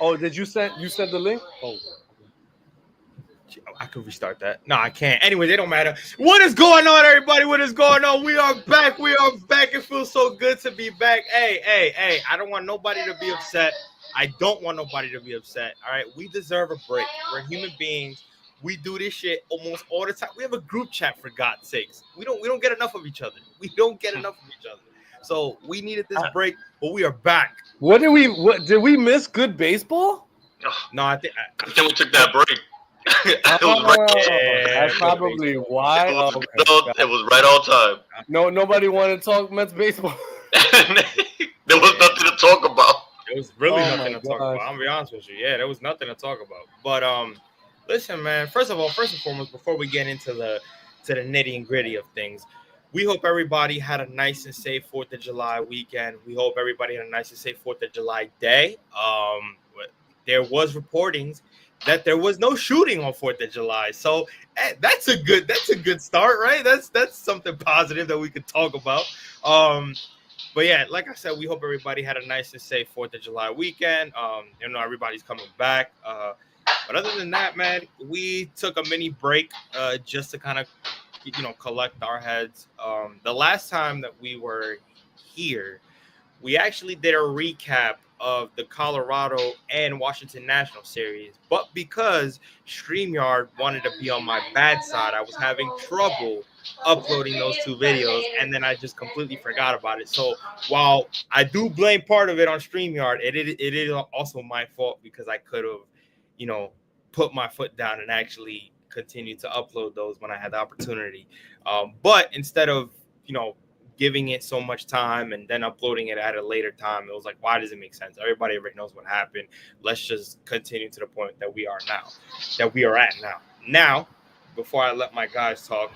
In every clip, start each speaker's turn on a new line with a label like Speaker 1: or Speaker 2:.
Speaker 1: Oh, did you send the link? Oh,
Speaker 2: I could restart that. No, I can't. Anyway, they don't matter. What is going on, everybody? What is going on? We are back. We are back. It feels so good to be back. Hey. I don't want nobody to be upset. I don't want nobody to be upset. All right. We deserve a break. We're human beings. We do this shit almost all the time. We have a group chat, for God's sakes. We don't get enough of each other. We don't get enough of each other. So we needed this break, but we are back.
Speaker 1: what did we miss? Good baseball?
Speaker 2: No, I think
Speaker 3: we took that break. It was right.
Speaker 1: That's probably why.
Speaker 3: It was right on time.
Speaker 1: No, nobody wanted to talk Mets baseball.
Speaker 3: There was nothing to talk about.
Speaker 2: There was really nothing to talk about. I'm gonna be honest with you. Yeah, there was nothing to talk about. But listen, man. First and foremost, before we get into the nitty and gritty of things, we hope everybody had a nice and safe 4th of July weekend. We hope everybody had a nice and safe 4th of July day. There was reportings that there was no shooting on 4th of July. So that's a good start, right? That's something positive that we could talk about. But yeah, like I said, we hope everybody had a nice and safe 4th of July weekend. Everybody's coming back. But other than that, man, we took a mini break just to kind of, collect our heads. The last time that we were here, we actually did a recap of the Colorado and Washington National series, but because StreamYard wanted to be on my bad side, I was having trouble uploading those two videos, and then I just completely forgot about it. So while I do blame part of it on StreamYard, it is also my fault because I could have, put my foot down and actually continue to upload those when I had the opportunity. But instead of, giving it so much time and then uploading it at a later time, it was like, why does it make sense? Everybody already knows what happened. Let's just continue to the point that we are at now. Now, before I let my guys talk,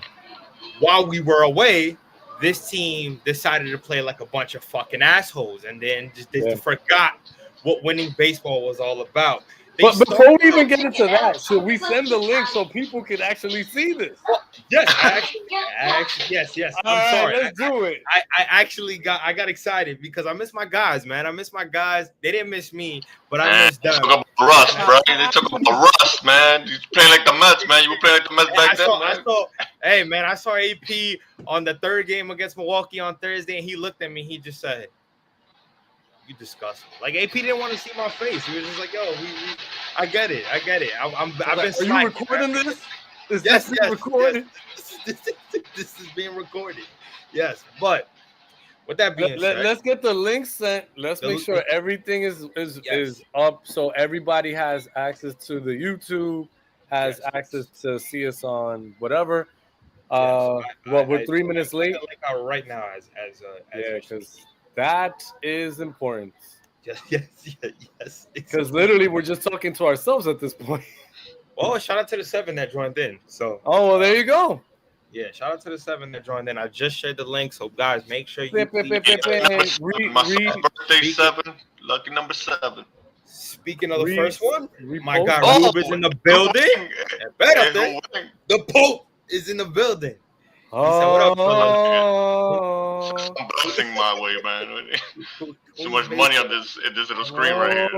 Speaker 2: while we were away, this team decided to play like a bunch of fucking assholes and then just forgot what winning baseball was all about.
Speaker 1: But before we even get into that, should we send the link so people can actually see this?
Speaker 2: Yes, yes. I'm sorry.
Speaker 1: Let's do it.
Speaker 2: I got excited because I miss my guys, man. I miss my guys. They didn't miss me, but I missed them.
Speaker 3: They took up rust, bro. They took up the rust, man. You playing like the Mets, man. You were playing like the Mets back then, man.
Speaker 2: I saw AP on the third game against Milwaukee on Thursday, and he looked at me. He just said, "You disgusting." Like AP didn't want to see my face. He was just like, "Yo, I get it. I've been."
Speaker 1: Are you recording this?
Speaker 2: Yes, recorded. Yes. This is being recorded. Yes, but with that being said,
Speaker 1: let's get the link sent. Let's make sure everything is up, so everybody has access to the YouTube, has access to see us on whatever. We're 3 minutes late.
Speaker 2: Right now, as
Speaker 1: because that is important.
Speaker 2: Yes.
Speaker 1: Because literally, we're just talking to ourselves at this point.
Speaker 2: Well, shout out to the 7 that joined in. So,
Speaker 1: there you go.
Speaker 2: Yeah, shout out to the 7 that joined in. I just shared the link, so guys, make sure you.
Speaker 3: My birthday 7, lucky number 7.
Speaker 2: Speaking of the first one, my guy Rube is in the building. The Pope is in the building. He said, "What up,
Speaker 3: fellas?" I'm blessing my way, man. Too much money on this little screen right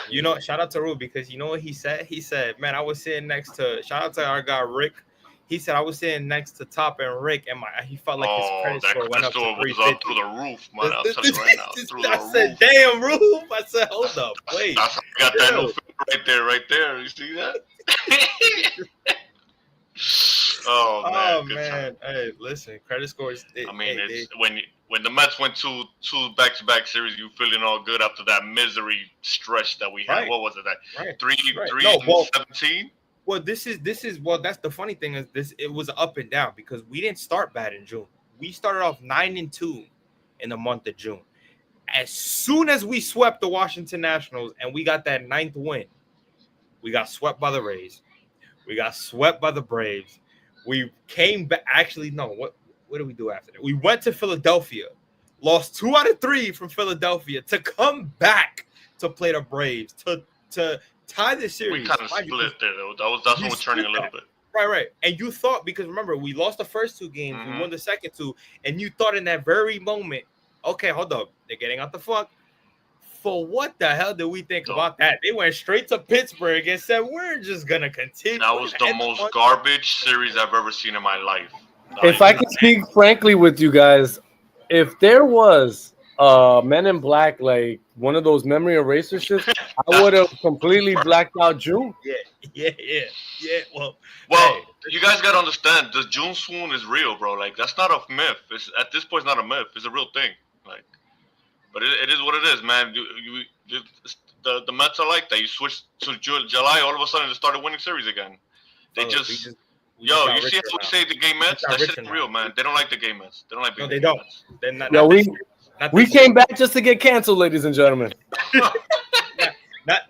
Speaker 3: here.
Speaker 2: Shout out to Rube because you know what he said? He said, "Man, I was sitting next to." Shout out to our guy Rick. He said I was sitting next to Top and Rick, and he felt like his credit score went up to 350.
Speaker 3: Was up through the roof, man. I'll tell you right now.
Speaker 2: I said, "Damn, Rube!" I said, "Hold up, wait."
Speaker 3: I got that new right there. You see that? Oh
Speaker 2: man! Hey, listen, credit scores.
Speaker 3: When the Mets went to two back-to-back series, you feeling all good after that misery stretch that we had. Right. What was it? That 3-17.
Speaker 2: Well, this is that's the funny thing is this. It was up and down because we didn't start bad in June. We started off 9-2 in the month of June. As soon as we swept the Washington Nationals and we got that 9th win, we got swept by the Rays. We got swept by the Braves. We came back. Actually, no. What did we do after that? We went to Philadelphia, lost 2 out of 3 from Philadelphia to come back to play the Braves to tie the series.
Speaker 3: We kind of split there, though. That's when we're turning a little bit.
Speaker 2: Right. And you thought, because remember, we lost the first 2 games, we won the second 2, and you thought in that very moment, okay, hold up, they're getting out the funk. for what the hell did we think about that? They went straight to Pittsburgh and said, we're just going to continue.
Speaker 3: That was the most garbage series I've ever seen in my life.
Speaker 1: If I can speak frankly with you guys, if there was Men in Black, like one of those memory eraser shits, I would have completely blacked out June.
Speaker 2: Yeah. Well,
Speaker 3: hey, you guys gotta understand, the June swoon is real, bro. Like, that's not a myth. It's at this point, it's not a myth. It's a real thing. Like, but it is what it is, man. The Mets are like that. You switch to July, all of a sudden they started winning series again. They you see how we say the gay Mets? That shit's real, man. They don't like the gay Mets. They don't like the gay Mets.
Speaker 2: They're not.
Speaker 1: We came back just to get canceled, ladies and gentlemen.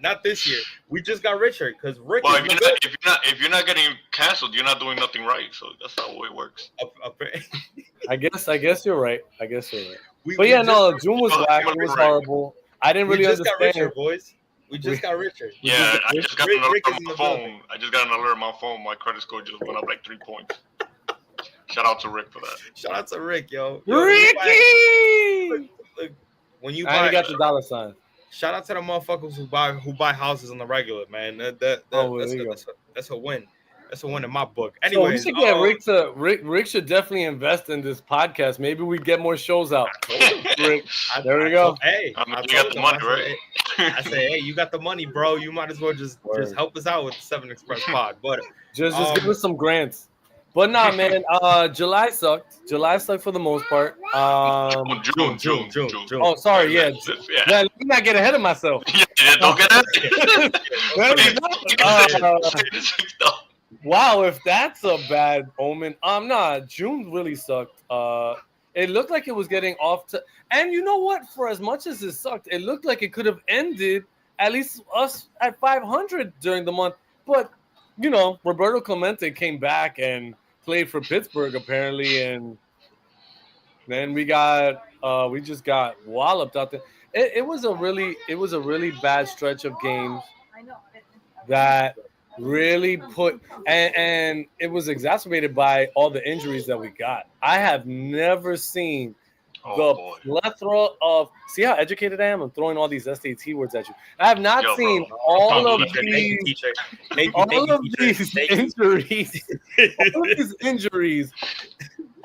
Speaker 2: Not this year. We just got richer because Rick.
Speaker 3: Well, if you're not getting canceled, you're not doing nothing right. So that's not the way it works.
Speaker 1: I guess you're right. But yeah, no, June was black. It was horrible. I didn't really understand.
Speaker 2: We just got richer, boys. We just got richer.
Speaker 3: Yeah, I just got an alert on my phone. I just got an alert on my phone. My credit score just went up like 3 points. Shout out to Rick for that.
Speaker 2: Shout out to Rick, yo.
Speaker 1: Ricky!
Speaker 2: Look, when you
Speaker 1: buy, I got the dollar sign.
Speaker 2: Shout out to the motherfuckers who buy houses on the regular, man. That's a win. That's a win in my book. Anyway,
Speaker 1: so we should get Rick should definitely invest in this podcast. Maybe we get more shows out. Rick, there we go.
Speaker 2: Hey,
Speaker 3: you got the money, right?
Speaker 2: I say, hey, you got the money, bro. You might as well just help us out with the 7 Express Pod. But
Speaker 1: just give us some grants. But nah, man. July sucked. July sucked for the most part.
Speaker 3: June.
Speaker 1: Oh, sorry. Yeah. Let me not get ahead of myself.
Speaker 3: Yeah, don't get ahead.
Speaker 1: Wow, if that's a bad omen. Nah, June really sucked. It looked like it was getting off to, and you know what? For as much as it sucked, it looked like it could have ended at least us at 500 during the month. But you know, Roberto Clemente came back and played for Pittsburgh apparently, and then we just got walloped out there. It was a really bad stretch of games that really put, and it was exacerbated by all the injuries that we got. I have never seen plethora of, see how educated I am? I'm throwing all these SAT words at you. I have not seen all of these injuries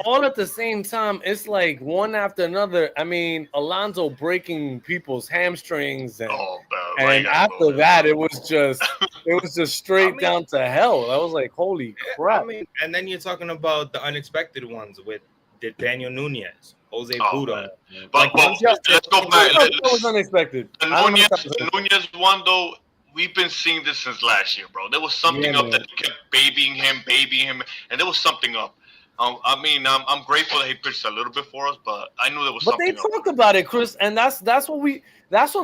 Speaker 1: all at the same time. It's like one after another. I mean, Alonso breaking people's hamstrings, and after that, it was just straight down to hell. I was like, holy crap!
Speaker 2: I mean, and then you're talking about the unexpected ones with Daniel Nunez, Jose Budo.
Speaker 3: But let's go back.
Speaker 1: That was unexpected.
Speaker 3: The Nunez one though. We've been seeing this since last year, bro. There was something up that kept babying him, and there was something up. I mean, I'm grateful that he pitched a little bit for us, but I knew there was something.
Speaker 1: But they talked about it, Chris, and that's what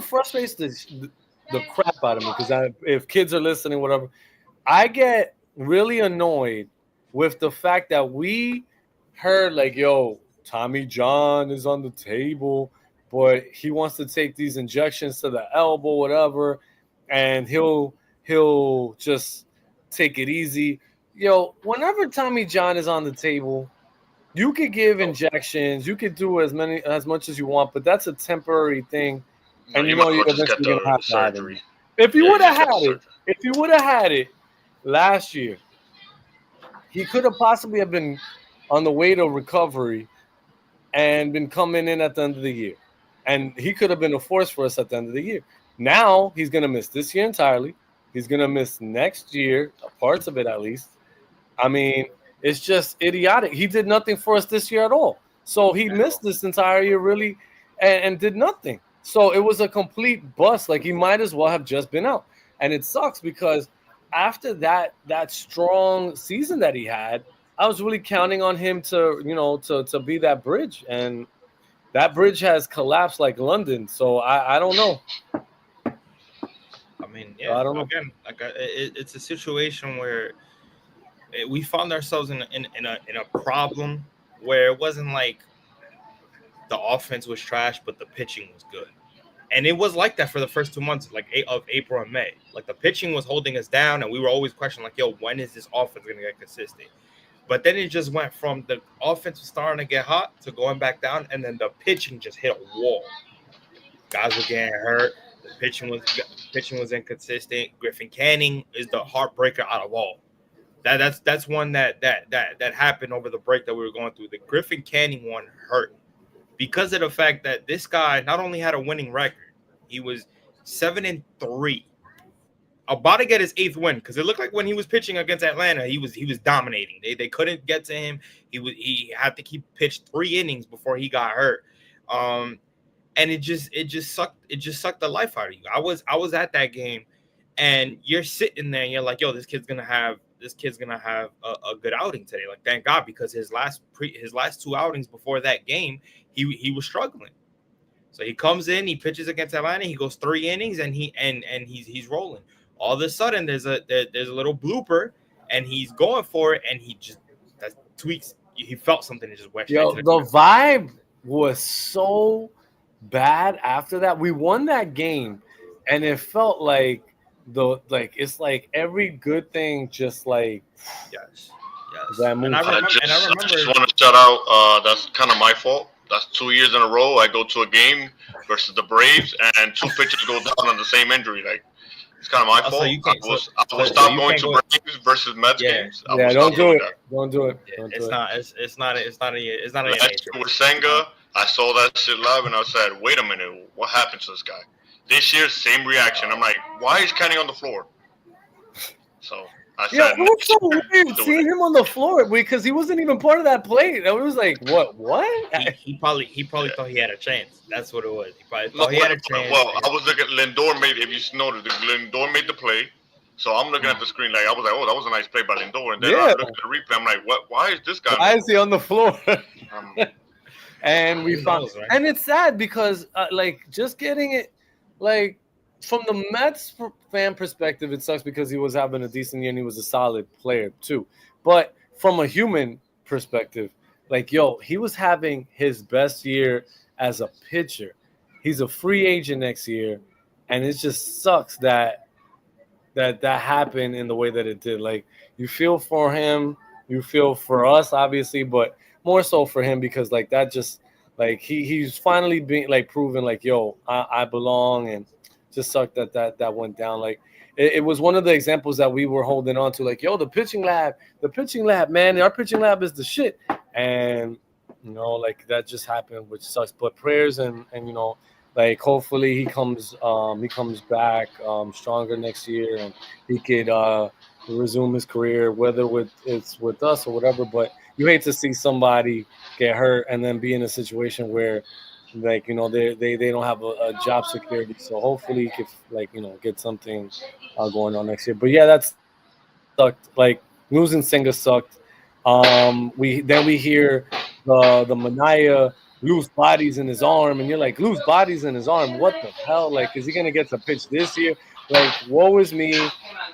Speaker 1: frustrates the crap out of me. Because if kids are listening, whatever, I get really annoyed with the fact that we heard like, yo, Tommy John is on the table, but he wants to take these injections to the elbow, whatever, and he'll just take it easy. Yo, whenever Tommy John is on the table, you could give injections, you could do as much as you want, but that's a temporary thing, and you know you're eventually gonna have surgery. If you would have had it last year, he could have possibly have been on the way to recovery and been coming in at the end of the year, and he could have been a force for us at the end of the year. Now he's gonna miss this year entirely. He's gonna miss next year, parts of it at least. I mean, it's just idiotic. He did nothing for us this year at all. So he missed this entire year really and did nothing. So it was a complete bust. Like, he might as well have just been out. And it sucks because after that strong season that he had, I was really counting on him to be that bridge. And that bridge has collapsed like London. So I don't know.
Speaker 2: I mean, yeah, I don't know. Again, it's a situation where we found ourselves in a problem where it wasn't like the offense was trash, but the pitching was good. And it was like that for the first 2 months, like of April and May. Like, the pitching was holding us down, and we were always questioning, like, yo, when is this offense going to get consistent? But then it just went from the offense was starting to get hot to going back down, and then the pitching just hit a wall. Guys were getting hurt. The pitching was inconsistent. Griffin Canning is the heartbreaker out of all. That's one that happened over the break that we were going through. The Griffin Canning one hurt because of the fact that this guy not only had a winning record, he was 7-3, about to get his 8th win, because it looked like when he was pitching against Atlanta, he was dominating. They couldn't get to him. He had to keep pitched 3 innings before he got hurt. And it just sucked the life out of you. I was at that game, and you're sitting there and you're like, yo, this kid's gonna have a good outing today. Like, thank God, because his last 2 outings before that game, he was struggling. So he comes in, he pitches against Atlanta, he goes 3 innings, and he's rolling. All of a sudden, there's a little blooper, and he's going for it, and he just tweaks. He felt something and just went straight to the corner.
Speaker 1: Vibe was so bad after that. We won that game, and it felt like it's like every good thing just like
Speaker 2: yes.
Speaker 3: And I just want to shout out. That's kind of my fault. That's 2 years in a row. I go to a game versus the Braves, and 2 pitchers go down on the same injury. Like, it's kind of my fault. I will stop going to Braves versus Mets games.
Speaker 1: Don't do it. Don't do it.
Speaker 2: It's not a
Speaker 3: Last year with Senga, I saw that shit live, and I said, "Wait a minute, what happened to this guy?" This year, same reaction. I'm like, "Why is Kenny on the floor?" So I said,
Speaker 1: it was so weird seeing him on the floor because he wasn't even part of that play. It was like, what?
Speaker 2: He probably thought he had a chance. That's what it was. He probably thought he had a chance.
Speaker 3: Well, I was looking at Lindor if you noticed, Lindor made the play. So I'm looking at the screen like, I was like, oh, that was a nice play by Lindor. And then I looked at the replay. I'm like, what? Why is this guy?
Speaker 1: Why is he on the floor? And we found, right? And it's sad because just getting it, from the Mets fan perspective, it sucks because he was having a decent year and he was a solid player too. But from a human perspective, he was having his best year as a pitcher. He's a free agent next year, and it just sucks that happened in the way that it did. Like, you feel for him, you feel for us, obviously, but more so for him because that just he's finally being proven I belong, and just sucked that went down. It was one of the examples that we were holding on to, the pitching lab, man, our pitching lab is the shit. And that just happened, which sucks. But prayers and hopefully he comes back stronger next year, and he could resume his career, whether it's with us or whatever. But you hate to see somebody get hurt and then be in a situation where they don't have a job security. So hopefully he could get something going on next year. But yeah, that's sucked. Losing Senga sucked. We hear the Manaea loose bodies in his arm, and you're like, loose bodies in his arm, what the hell? Is he gonna get to pitch this year? Woe is me,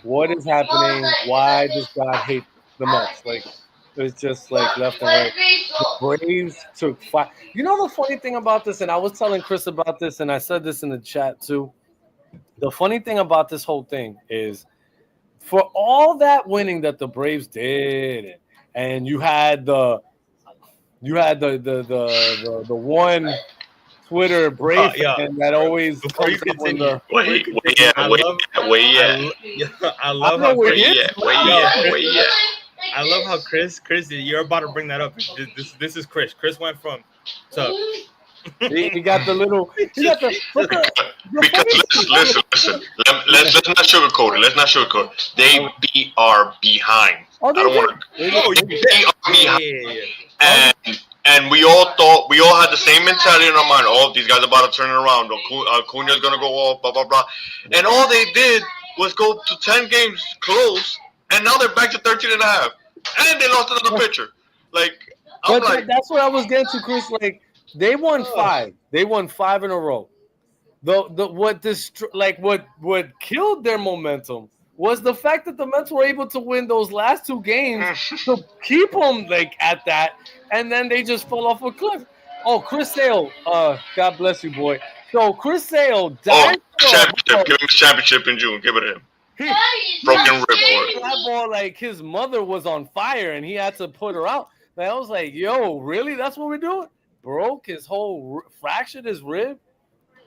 Speaker 1: what is happening? Why does God hate the Mets? It's just left and right. The Braves took 5. You know the funny thing about this, and I was telling Chris about this, and I said this in the chat too. The funny thing about this whole thing is, for all that winning that the Braves did, and you had the one Twitter Brave fan that always
Speaker 2: before you continue. I love how Chris, you're about to bring that up. This is Chris. Chris went from
Speaker 1: he got the little.
Speaker 3: Because listen. Let's not sugarcoat it. Let's not sugarcoat it. They are behind.
Speaker 1: I don't want to.
Speaker 3: They are behind. And we all had the same mentality in our mind. Oh, these guys are about to turn it around. Acuna's gonna go off. Blah blah blah. And all they did was go to 10 games close, and now they're back to 13 and a half. And they lost another pitcher.
Speaker 1: That's what I was getting to, Chris. They won 5. They won 5 in a row. What killed their momentum was the fact that the Mets were able to win those last 2 games to keep them at that, and then they just fell off a cliff. Oh, Chris Sale, God bless you, boy. So Chris Sale died.
Speaker 3: Championship. Give him his championship in June. Give it to him. Broken rib for it.
Speaker 1: That ball, his mother was on fire and he had to put her out. I was like, yo, really? That's what we're doing? Broke his fractured his rib,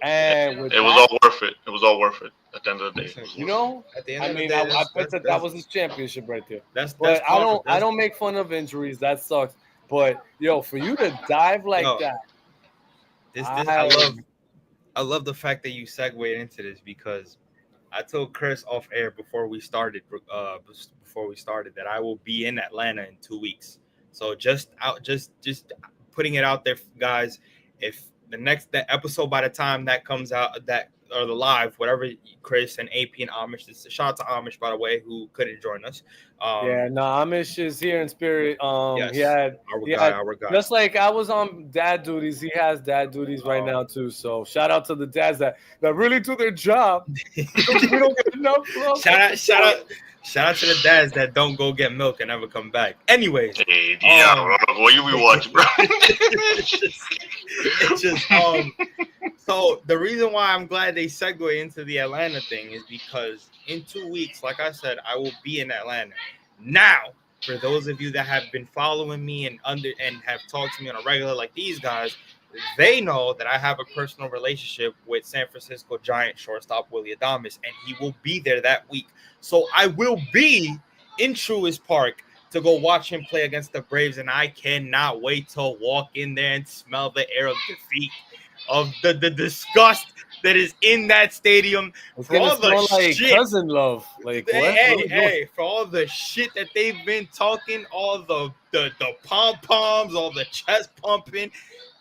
Speaker 1: And
Speaker 3: it was all worth it. It was all worth it at the end of the day.
Speaker 1: You know,
Speaker 2: at the end
Speaker 1: I
Speaker 2: of the
Speaker 1: mean,
Speaker 2: day,
Speaker 1: I bet that was his championship right there.
Speaker 2: But
Speaker 1: I don't make fun of injuries. That sucks. But yo, for you to dive like that,
Speaker 2: I love the fact that you segued into this because I told Chris off air before we started that I will be in Atlanta in 2 weeks. So just putting it out there, guys. If the episode by the time that comes out, or the live, whatever, Chris and AP and Amish. Shout out to Amish, by the way, who couldn't join us.
Speaker 1: Amish is here in spirit.
Speaker 2: Yes,
Speaker 1: he had
Speaker 2: our guy.
Speaker 1: Just like I was on dad duties, he has dad duties right now too. So shout out to the dads that really do their job. We don't get enough love.
Speaker 2: Shout out to the dads that don't go get milk and never come back. Anyways,
Speaker 3: hey, what you be watching, bro?
Speaker 2: it's just So the reason why I'm glad they segue into the Atlanta thing is because in 2 weeks, like I said, I will be in Atlanta. Now, for those of you that have been following me and have talked to me on a regular like these guys, they know that I have a personal relationship with San Francisco Giant shortstop Willy Adames, and he will be there that week. So I will be in Truist Park to go watch him play against the Braves, and I cannot wait to walk in there and smell the air of defeat, of the disgust that is in that stadium.
Speaker 1: It's gonna smell like cousin love. Like
Speaker 2: hey, for all the shit that they've been talking, all the pom poms, all the chest pumping.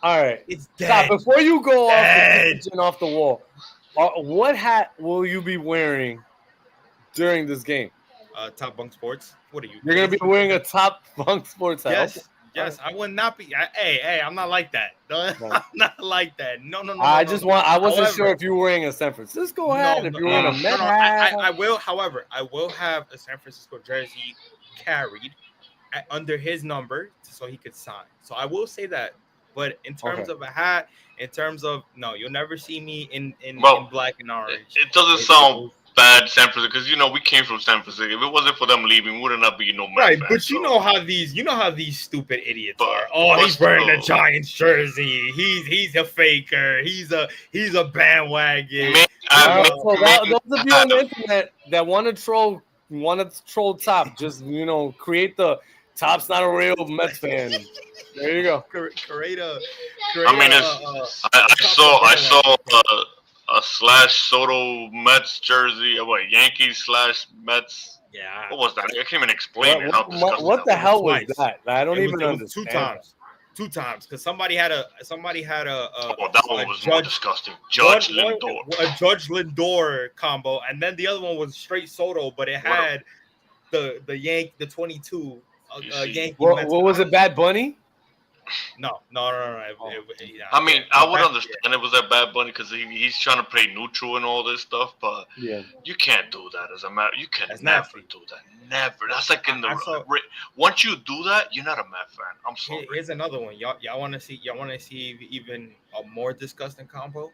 Speaker 1: All right,
Speaker 2: it's dead.
Speaker 1: Stop. Before you go off the wall, what hat will you be wearing during this game?
Speaker 2: Top Bunk Sports. What are you?
Speaker 1: You're gonna be wearing a Top Bunk Sports hat.
Speaker 2: Yes, I would not be. Hey, I'm not like that. I'm not like that. No.
Speaker 1: I wasn't sure if you were wearing a San Francisco hat. If you were wearing a Met hat.
Speaker 2: I will. However, I will have a San Francisco jersey carried under his number so he could sign. So I will say that. But in terms of a hat, no, you'll never see me in black and orange.
Speaker 3: It doesn't sound bad, San Francisco, because we came from San Francisco. If it wasn't for them leaving, we would not be no Met fans,
Speaker 2: but you know how these stupid idiots are. Oh, he's wearing the Giants jersey. He's a faker. He's a bandwagon.
Speaker 1: Those of you on the internet that want to troll Top, just create the Top's not a real Mets fan. There you go.
Speaker 3: I mean, I saw a slash Soto Mets jersey. What, Yankees / Mets?
Speaker 2: Yeah.
Speaker 3: What was that? I can't even explain it.
Speaker 1: What the hell was that? I don't even understand.
Speaker 2: Two times, because somebody had a.
Speaker 3: That one was more disgusting. Judge Lindor.
Speaker 2: A Judge Lindor combo, and then the other one was straight Soto, but it had the 22 Yankee.
Speaker 1: What was it? Bad Bunny?
Speaker 2: No.
Speaker 3: I mean, I would understand it was a Bad Bunny because he's trying to play neutral and all this stuff, but you can't do that as a matter. You can never do that. Never. That's like once you do that, you're not a Met fan. I'm sorry.
Speaker 2: Here's another one. Y'all want to see even a more disgusting combo?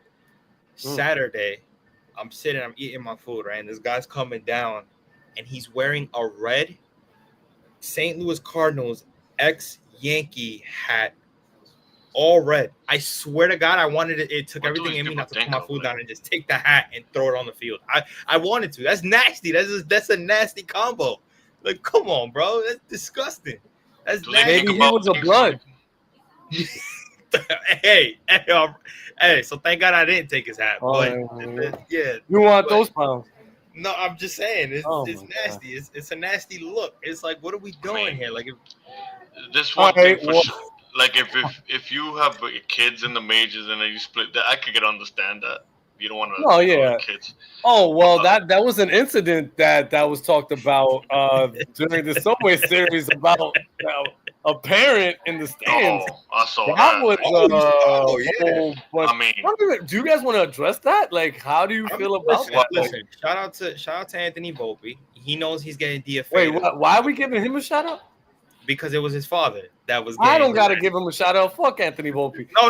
Speaker 2: Saturday, I'm eating my food, right? And this guy's coming down, and he's wearing a red St. Louis Cardinals ex-Yankee hat, all red. I swear to God, I wanted it. It took everything in me not to put my food down and just take the hat and throw it on the field. I wanted to. That's nasty. That's a nasty combo. Like, come on, bro. That's disgusting. That's nasty.
Speaker 1: Maybe he was a blood.
Speaker 2: Hey. So thank God I didn't take his hat. Yeah.
Speaker 1: You want those pounds?
Speaker 2: No, I'm just saying it's nasty. It's a nasty look. It's like, what are we doing here? Like,
Speaker 3: this one thing for sure. Like, if you have kids in the majors and then you split that, I could understand that. You don't want to kids.
Speaker 1: Oh, well, that was an incident that was talked about during the Subway series about a parent in the stands.
Speaker 3: Oh, I saw that.
Speaker 1: I mean, do you guys want to address that? Like, how do you feel about that?
Speaker 2: Listen, shout out to Anthony Volpe. He knows he's getting DFA.
Speaker 1: Wait, why are we giving him a shout out?
Speaker 2: Because it was his father that was.
Speaker 1: I don't gotta give him a shout out. Fuck Anthony Volpe.
Speaker 2: No.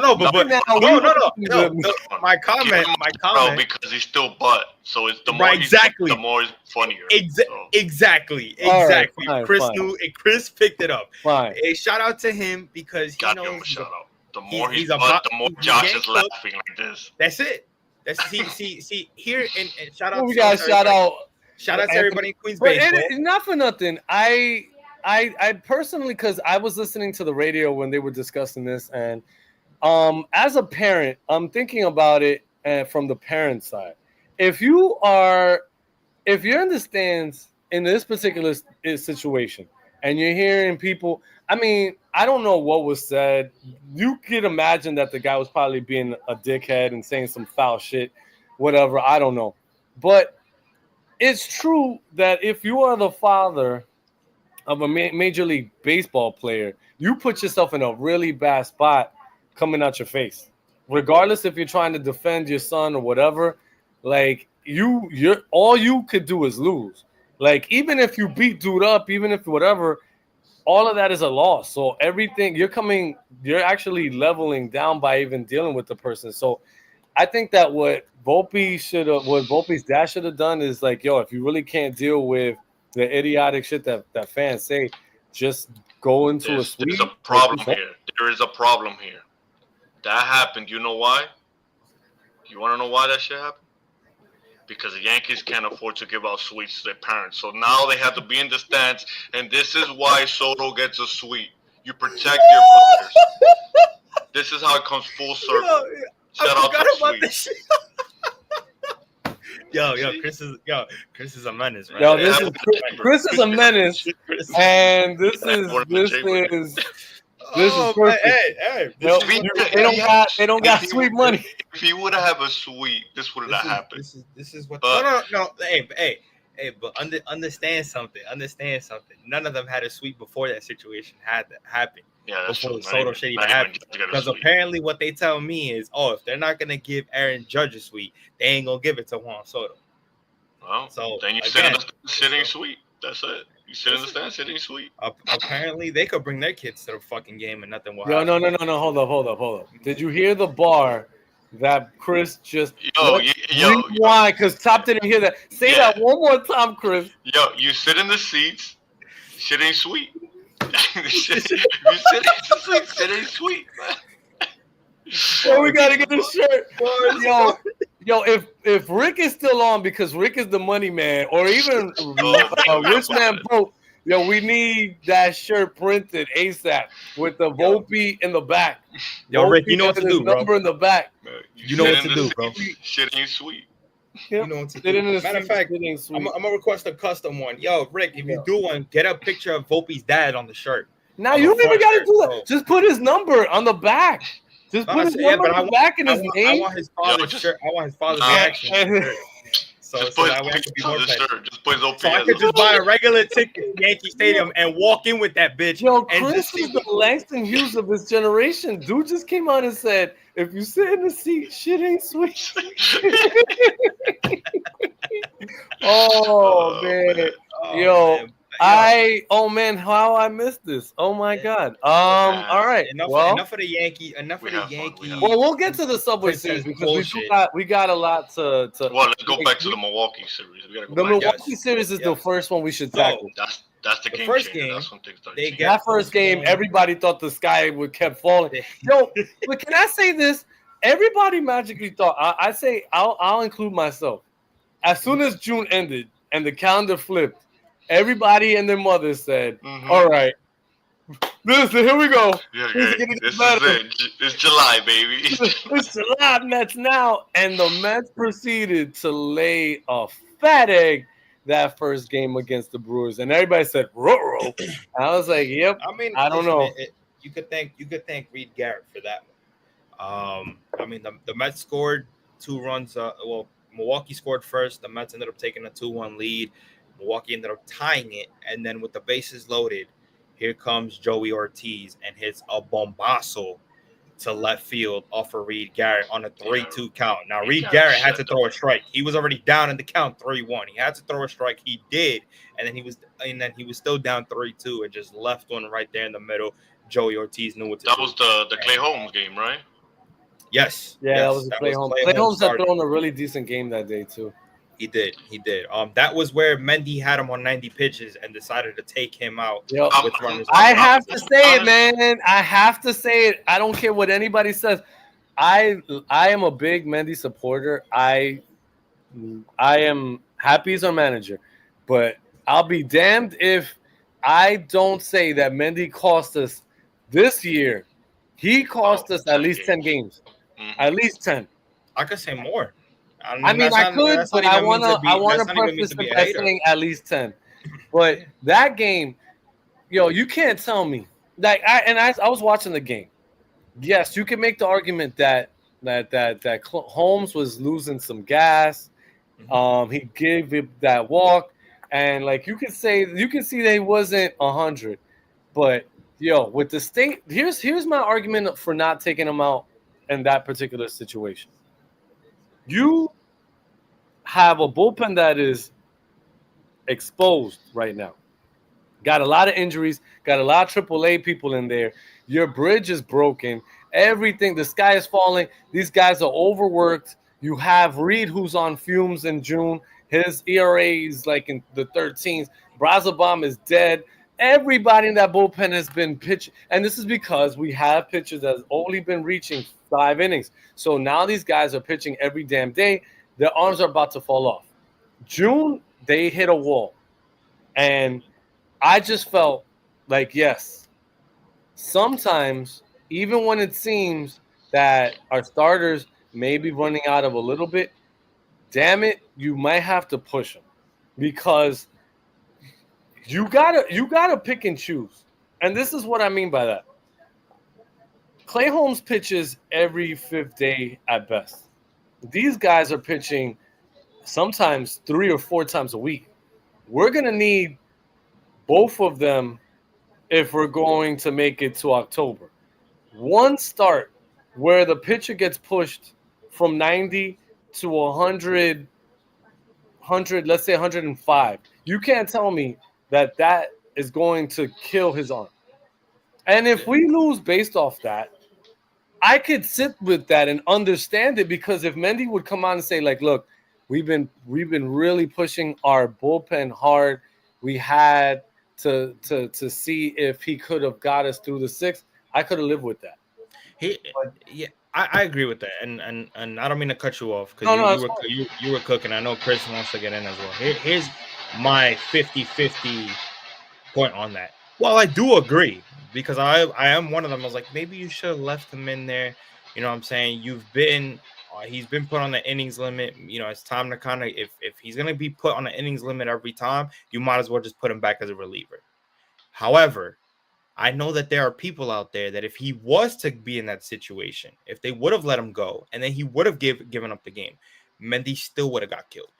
Speaker 2: My comment.
Speaker 3: Because he's still butt, so it's the more
Speaker 2: the
Speaker 3: more funnier.
Speaker 2: Exactly.
Speaker 1: Right,
Speaker 2: Chris picked it up.
Speaker 1: Fine.
Speaker 2: A shout out to him because he knows.
Speaker 3: Give him a shout out. The more he's butt, the more Josh is laughing like this.
Speaker 2: That's it. See here and shout out.
Speaker 1: We got shout out
Speaker 2: to everybody in Queens
Speaker 1: but
Speaker 2: baseball.
Speaker 1: Not for nothing. I personally, because I was listening to the radio when they were discussing this, and as a parent, I'm thinking about it from the parent side. If you're in the stands in this particular situation, and you're hearing people, I mean, I don't know what was said. You could imagine that the guy was probably being a dickhead and saying some foul shit, whatever. I don't know. But it's true that if you are the father of a Major League Baseball player, you put yourself in a really bad spot coming out your face. Regardless if you're trying to defend your son or whatever, like you're all you could do is lose. Like, even if you beat dude up, even if whatever, all of that is a loss. So everything you're actually leveling down by even dealing with the person. So I think that what Volpe's dad should have done is like, yo, if you really can't deal with the idiotic shit that fans say, just go into a suite.
Speaker 3: There's a problem here. There is a problem here. That happened. You know why? You want to know why that shit happened? Because the Yankees can't afford to give out suites to their parents. So now they have to be in the stands, and this is why Soto gets a suite. You protect your players. This is how it comes full circle. Shout out to the suite.
Speaker 2: Yo, Chris is a menace, right?
Speaker 1: Yo, Chris is a menace, and this is perfect.
Speaker 2: Hey,
Speaker 1: they don't got sweet money.
Speaker 3: If he would have a suite, this would not happen.
Speaker 2: This is what. No. Hey, but understand something. None of them had a suite before that situation had happened.
Speaker 3: Yeah, that's
Speaker 2: before
Speaker 3: true.
Speaker 2: Soto shit even happened. Because apparently, what they tell me is, if they're not gonna give Aaron Judge a suite, they ain't gonna give it to Juan Soto.
Speaker 3: Well, so then you sit in the sitting suite. That's it. You sit in the stand, sitting suite.
Speaker 2: Apparently, they could bring their kids to the fucking game and nothing will happen.
Speaker 1: No. Hold up. Did you hear the bar that Chris just rewind? Because Top didn't hear that. Say that one more time, Chris.
Speaker 3: Yo, you sit in the seats, sitting suite. You sit in the seats, sitting suite.
Speaker 1: Oh, we gotta get this shirt. Yo, if Rick is still on, because Rick is the money man, or even Rich Man Pope, yo, we need that shirt printed ASAP with the Volpe in the back.
Speaker 2: Yo, Rick, you know what to do, bro.
Speaker 1: Number in the back.
Speaker 2: You know what to do, bro.
Speaker 3: Shit ain't sweet.
Speaker 2: You know what to do. Matter of fact, I'm gonna request a custom one. Yo, Rick, if you do one, get a picture of Volpe's dad on the shirt.
Speaker 1: Now you don't even gotta do that. Just put his number on the back. Just put his number on the back and his name.
Speaker 2: I want his father's shirt. I want his father's reaction. So
Speaker 3: just put
Speaker 2: that way I can be more
Speaker 3: just put his OP.
Speaker 2: So I could just buy a regular ticket to Yankee Stadium and walk in with that bitch.
Speaker 1: Yo, Chris is the Langston Hughes of his generation. Dude just came out and said, if you sit in the seat, shit ain't sweet. Oh, man. Yo. Man, how I missed this. Oh my God. All right.
Speaker 2: Enough of the Yankee.
Speaker 1: Well, we'll get to the Subway Series because we got a lot to
Speaker 3: well, let's go back to the Milwaukee series.
Speaker 1: The Milwaukee series is the first one we should tackle.
Speaker 3: That's the game
Speaker 2: first
Speaker 3: changer.
Speaker 2: game.
Speaker 3: That's when things start
Speaker 1: That first game, everybody thought the sky would kept falling. Yo, but can I say this? Everybody magically thought. I'll include myself. As soon as June ended and the calendar flipped, everybody and their mother said, all right, listen, here we go.
Speaker 3: Yeah, this is it. It's July, baby.
Speaker 1: It's July, Mets now. And the Mets proceeded to lay a fat egg that first game against the Brewers. And everybody said, ruh-roh. I was like, yep.
Speaker 2: I mean,
Speaker 1: I don't know.
Speaker 2: You could thank Reed Garrett for that one. I mean, the Mets scored 2 runs. Milwaukee scored first. The Mets ended up taking a 2-1 lead. Milwaukee ended up tying it, and then with the bases loaded, here comes Joey Ortiz and hits a bombazo to left field off of Reed Garrett on a 3-2 count. Now, Reed Garrett had to throw a strike. He was already down in the count 3-1. He had to throw a strike. He did, and then he was still down 3-2 and just left one right there in the middle. Joey Ortiz knew what to do.
Speaker 3: That was the Clay Holmes game, right?
Speaker 2: Yes.
Speaker 1: Yeah, that was Clay Holmes. Clay Holmes had thrown a really decent game that day too.
Speaker 2: He did. That was where Mendy had him on 90 pitches and decided to take him out. With runners.
Speaker 1: I have to say it, man. I have to say it. I don't care what anybody says. I am a big Mendy supporter. I am happy he's our manager, but I'll be damned if I don't say that Mendy cost us this year. He cost us at least 10 games.
Speaker 3: Mm-hmm.
Speaker 1: At least 10.
Speaker 2: I could say more.
Speaker 1: I mean, I could, but I wanna preface it by saying at least 10. But that game, you can't tell me. Like I was watching the game. Yes, you can make the argument that Holmes was losing some gas. He gave it that walk, and like you can see that he wasn't 100. But with the state, here's my argument for not taking him out in that particular situation. You have a bullpen that is exposed right now. Got a lot of injuries, got a lot of AAA people in there. Your bridge is broken. Everything, the sky is falling. These guys are overworked. You have Reed, who's on fumes in June. His ERA is like in the 13s. Brazoban is dead. Everybody in that bullpen has been pitching. And this is because we have pitchers that have only been reaching 5 innings. So now these guys are pitching every damn day. Their arms are about to fall off. June, they hit a wall. And I just felt like, yes, sometimes, even when it seems that our starters may be running out of a little bit, damn it, you might have to push them because you gotta pick and choose. And this is what I mean by that. Clay Holmes pitches every 5th day at best. These guys are pitching sometimes 3 or 4 times a week. We're gonna need both of them if we're going to make it to October. One start where the pitcher gets pushed from 90 to 100, let's say 105. You can't tell me that is going to kill his arm. And if we lose based off that, I could sit with that and understand it, because if Mendy would come on and say, like, look, we've been really pushing our bullpen hard. We had to see if he could have got us through the 6th. I could have lived with that.
Speaker 2: I agree with that, and I don't mean to cut you off because you were cooking. I know Chris wants to get in as well. Here's my 50-50 point on that. Well, I do agree, because I am one of them. I was like, maybe you should have left him in there. You know what I'm saying? He's been put on the innings limit. It's time to kind of, if he's going to be put on the innings limit every time, you might as well just put him back as a reliever. However, I know that there are people out there that if he was to be in that situation, if they would have let him go and then he would have given up the game, Mendy still would have got killed,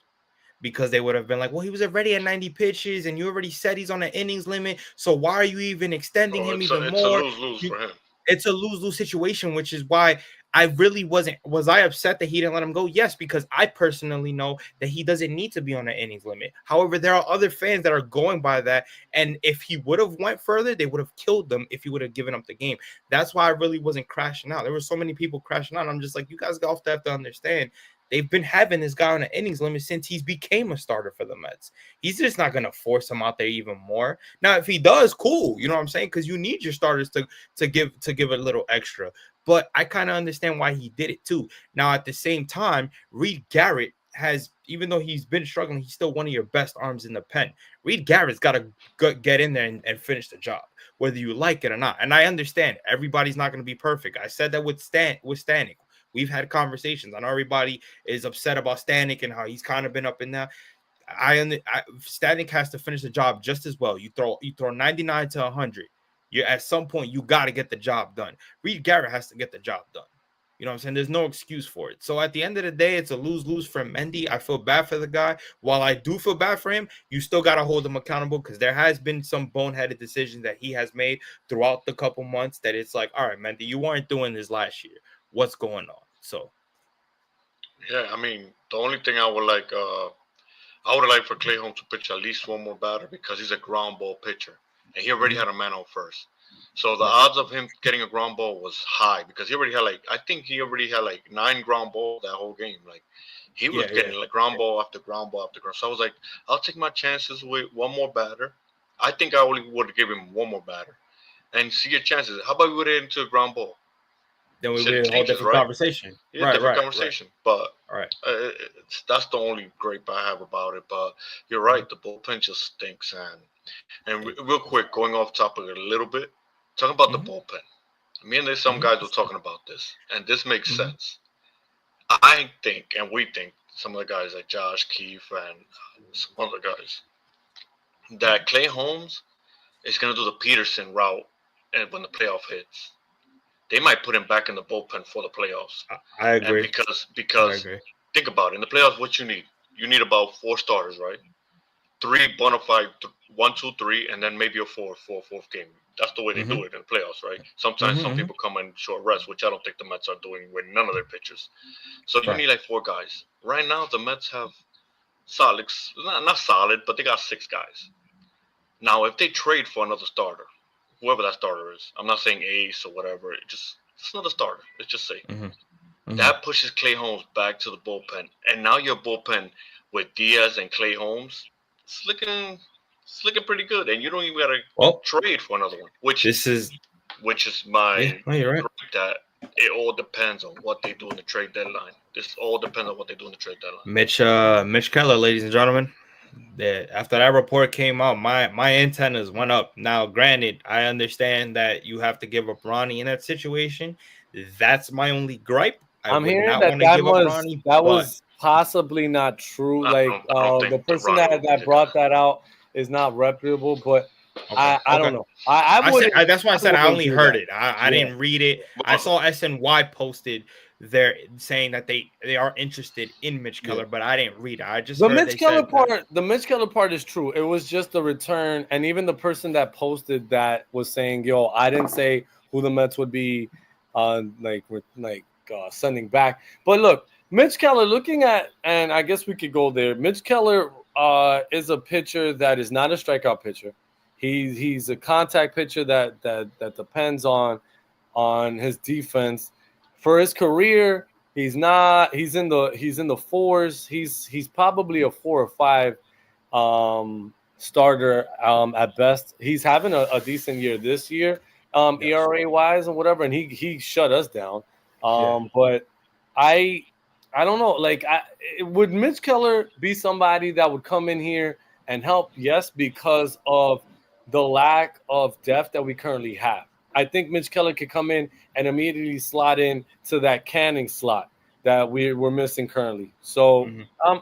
Speaker 2: because they would have been like, well, he was already at 90 pitches and you already said he's on the innings limit. So why are you even extending him even more?
Speaker 3: It's a lose-lose for him.
Speaker 2: It's a lose-lose situation, which is why I really was I upset that he didn't let him go? Yes, because I personally know that he doesn't need to be on the innings limit. However, there are other fans that are going by that, and if he would have went further, they would have killed them if he would have given up the game. That's why I really wasn't crashing out. There were so many people crashing out. I'm just like, you guys have to understand. They've been having this guy on the innings limit since he's became a starter for the Mets. He's just not going to force him out there even more. Now, if he does, cool. You know what I'm saying? Because you need your starters to give a little extra. But I kind of understand why he did it too. Now, at the same time, Reed Garrett has, even though he's been struggling, he's still one of your best arms in the pen. Reed Garrett's got to get in there and finish the job, whether you like it or not. And I understand everybody's not going to be perfect. I said that with Stanek. We've had conversations. I know everybody is upset about Stanek and how he's kind of been up and down. Stanek has to finish the job just as well. You throw 99 to 100. At some point you got to get the job done. Reed Garrett has to get the job done. You know what I'm saying? There's no excuse for it. So at the end of the day, it's a lose-lose for Mendy. I feel bad for the guy. While I do feel bad for him, you still got to hold him accountable, because there has been some boneheaded decisions that he has made throughout the couple months that it's like, all right, Mendy, you weren't doing this last year. What's going on? So,
Speaker 3: yeah, I mean, the only thing I would like for Clay Holmes to pitch at least one more batter, because he's a ground ball pitcher, and he already had a man on first. So the odds of him getting a ground ball was high, because he already had I think he already had 9 ground balls that whole game. Like, he was getting ground ball after ground ball after ground. So I was like, I'll take my chances with one more batter. I think I only would have given him one more batter and see your chances. How about we get into a ground ball?
Speaker 2: then we would have a whole different conversation.
Speaker 3: Yeah, different conversation. But that's the only gripe I have about it. But you're right, the bullpen just stinks. And real quick, going off topic a little bit, talking about the bullpen. Me and some guys were talking about this, and this makes sense. I think, and we think, some of the guys like Josh, Keith, and some other guys, that Clay Holmes is going to do the Peterson route, and when the playoff hits, they might put him back in the bullpen for the playoffs.
Speaker 2: I agree.
Speaker 3: And because think about it, in the playoffs, what you need about 4 starters, right? 3 bona fide, 1, 2, 3, and then maybe a fourth game. That's the way they do it in the playoffs, right? Sometimes some people come in short rest, which I don't think the Mets are doing with none of their pitchers. So you need like 4 guys. Right now, the Mets have solid, not solid, but they got 6 guys. Now, if they trade for another starter, whoever that starter is, I'm not saying ace or whatever, it's another starter. Let's just say. That pushes Clay Holmes back to the bullpen. And now your bullpen with Diaz and Clay Holmes, it's looking pretty good, and you don't even gotta trade for another one. Which is my that it all depends on what they do in the trade deadline. This all depends on what they do in the trade deadline.
Speaker 2: Mitch Keller, ladies and gentlemen. After that report came out, my antennas went up. Now, granted, I understand that you have to give up Ronnie in that situation. That's my only gripe.
Speaker 1: I'm hearing that was possibly not true. The person that brought that out is not reputable, but I don't know.
Speaker 2: That's why I said I only heard it. I didn't read it. I saw SNY posted there saying that they are interested in Mitch Keller, but I didn't read it. I just
Speaker 1: the Mitch Keller part is true. It was just the return, and even the person that posted that was saying, "Yo, I didn't say who the Mets would be, sending back." But look, Mitch Keller, looking at, and I guess we could go there. Mitch Keller is a pitcher that is not a strikeout pitcher. He's a contact pitcher that depends on his defense. For his career, he's in the 4s. He's probably a 4 or 5 starter at best. He's having a decent year this year, ERA wise and whatever, and he shut us down. But I don't know. Would Mitch Keller be somebody that would come in here and help? Yes, because of the lack of depth that we currently have. I think Mitch Keller could come in and immediately slot in to that Canning slot that we're missing currently. So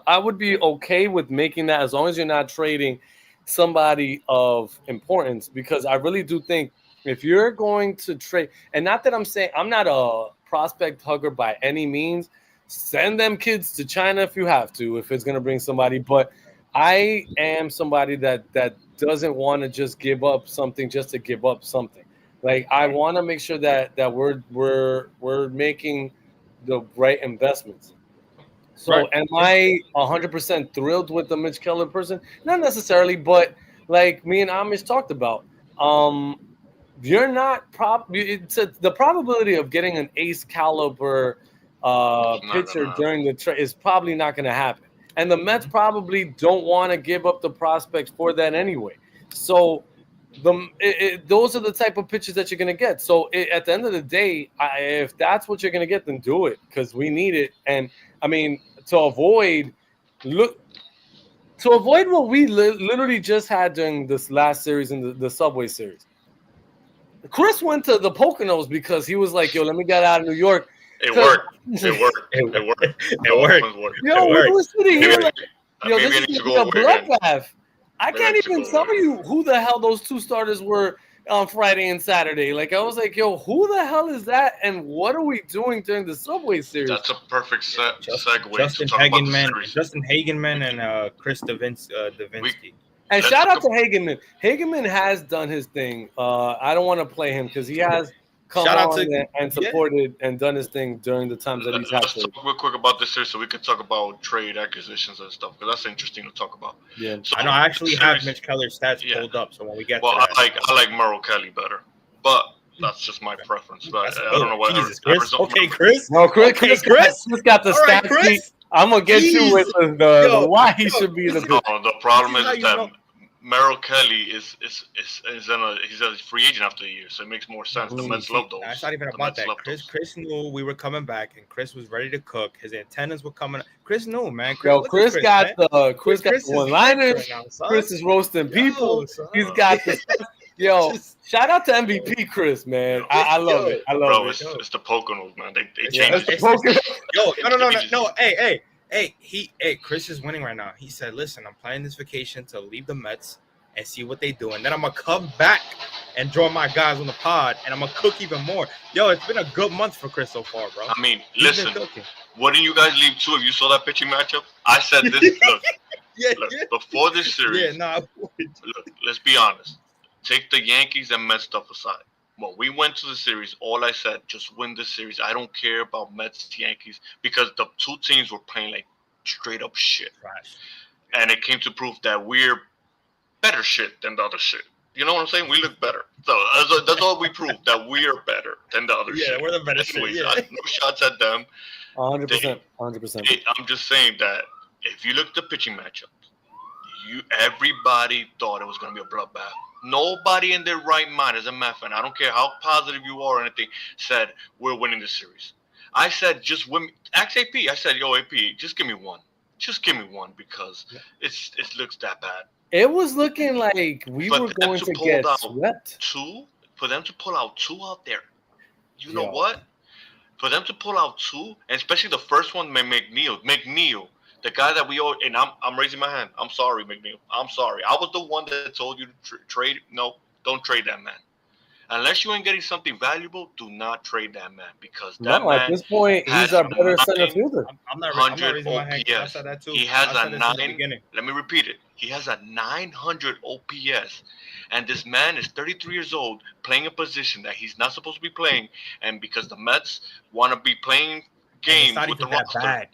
Speaker 1: I would be okay with making that as long as you're not trading somebody of importance, because I really do think if you're going to trade, and not that I'm saying I'm not a prospect hugger by any means, send them kids to China if you have to, if it's going to bring somebody. But I am somebody that doesn't want to just give up something just to give up something. I want to make sure that we're making the right investments. So am I 100% thrilled with the Mitch Keller person? Not necessarily, but like me and Amish talked about, you're not the probability of getting an ace caliber pitcher during the trade is probably not going to happen. And the Mets probably don't want to give up the prospects for that anyway. So those are the type of pitches that you're going to get. So at the end of the day, if that's what you're going to get, then do it, because we need it. And I mean, to avoid what we literally just had during this last series in the Subway Series. Chris went to the Poconos because he was like, "Yo, let me get out of New York."
Speaker 3: It worked.
Speaker 1: Yo, we were sitting here like, yo, this is a bloodbath. I can't even tell you who the hell those 2 starters were on Friday and Saturday. Like, I was like, yo, who the hell is that? And what are we doing during the Subway Series?
Speaker 3: That's a perfect segue.
Speaker 2: Justin Hagenman and Chris Davinsky.
Speaker 1: And shout out to Hagenman. Hagenman has done his thing. I don't want to play him because he has come and supported and done his thing during the times that he's had.
Speaker 3: Let's talk real quick about this here so we can talk about trade acquisitions and stuff, because that's interesting to talk about.
Speaker 1: Yeah,
Speaker 2: so I know I actually have Mitch Keller's stats pulled up, so when we get
Speaker 3: to that, I like Merrill Kelly better, but that's just my preference. But I don't know what.
Speaker 2: Chris. Okay, Chris.
Speaker 1: No, Chris got the stats. Right, I'm gonna get you with the why he should be in the.
Speaker 3: No, the problem is that Merrill Kelly is he's a free agent after a year, so it makes more sense. The Mets love those.
Speaker 2: It's not even about that. Chris knew we were coming back, and Chris was ready to cook. His antennas were coming. Chris knew, man.
Speaker 1: Chris got the one-liners. Chris is roasting people. He's got the shout out to MVP Chris, man. I love it. I love it.
Speaker 3: It's the Poconos, man. They changed
Speaker 1: the Poconos.
Speaker 2: No. Hey, Chris is winning right now. He said, listen, I'm planning this vacation to leave the Mets and see what they do. And then I'm going to come back and join my guys on the pod, and I'm going to cook even more. Yo, it's been a good month for Chris so far, bro.
Speaker 3: I mean, listen, wouldn't you guys leave too if you saw that pitching matchup? I said this, look, before this series, look, let's be honest. Take the Yankees and Mets stuff aside. When we went to the series, all I said, just win this series. I don't care about Mets, Yankees, because the two teams were playing like straight up shit.
Speaker 2: Right.
Speaker 3: And it came to prove that we're better shit than the other shit. You know what I'm saying? We look better. So that's all we proved, that we are better than the other shit.
Speaker 2: Yeah, we're the better shit. Yeah.
Speaker 3: No shots at them.
Speaker 1: 100%. 100%.
Speaker 3: I'm just saying that if you look at the pitching matchup, everybody thought it was going to be a bloodbath. Nobody in their right mind, as a Met fan, I don't care how positive you are or anything, said we're winning the series. I said just win. Ask AP. I said, yo, AP, just give me one. Just give me one because it looks that bad.
Speaker 1: It was looking like we were going to get swept.
Speaker 3: For them to pull out two out there, you know what? For them to pull out two, and especially the first one, McNeil. The guy that we all, and I'm raising my hand. I'm sorry, McNeil. I'm sorry. I was the one that told you to trade. No, don't trade that man. Unless you ain't getting something valuable, do not trade that man because that man.
Speaker 1: At this point, he's our better center fielder.
Speaker 2: I'm not raising my hand. I said that too.
Speaker 3: He has a 9. Let me repeat it. He has a 900 OPS, and this man is 33 years old, playing a position that he's not supposed to be playing, and because the Mets want to be playing games with the roster.
Speaker 2: Bad.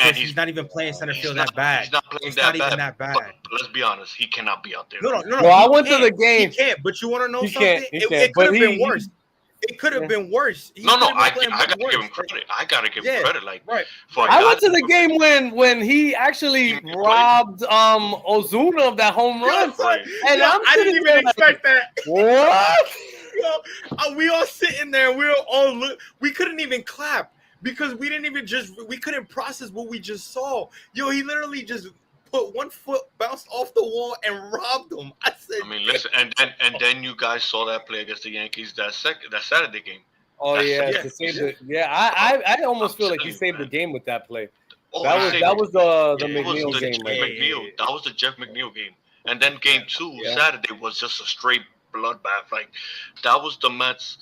Speaker 2: And he's not even playing center field that bad.
Speaker 3: He's not playing that bad. But let's be honest, he cannot be out there.
Speaker 2: No.
Speaker 1: Well, I went to the game.
Speaker 2: He can't, but you want to know something? It could have been worse. It could have been worse.
Speaker 3: I gotta give him credit. I gotta give him credit. Like,
Speaker 2: right.
Speaker 1: I went to the game when he actually robbed Ozuna of that home run. And
Speaker 2: I didn't even expect that.
Speaker 1: What?
Speaker 2: We all sitting there. We couldn't even clap. Because we couldn't process what we just saw. Yo, he literally just put one foot, bounced off the wall, and robbed him. I said,
Speaker 3: listen, and then you guys saw that play against the Yankees that Saturday game.
Speaker 1: Oh I almost feel like he saved the game with that play. That was the McNeil game, right?
Speaker 3: That was the Jeff McNeil game. And then game 2 Saturday was just a straight bloodbath. Like that was the Mets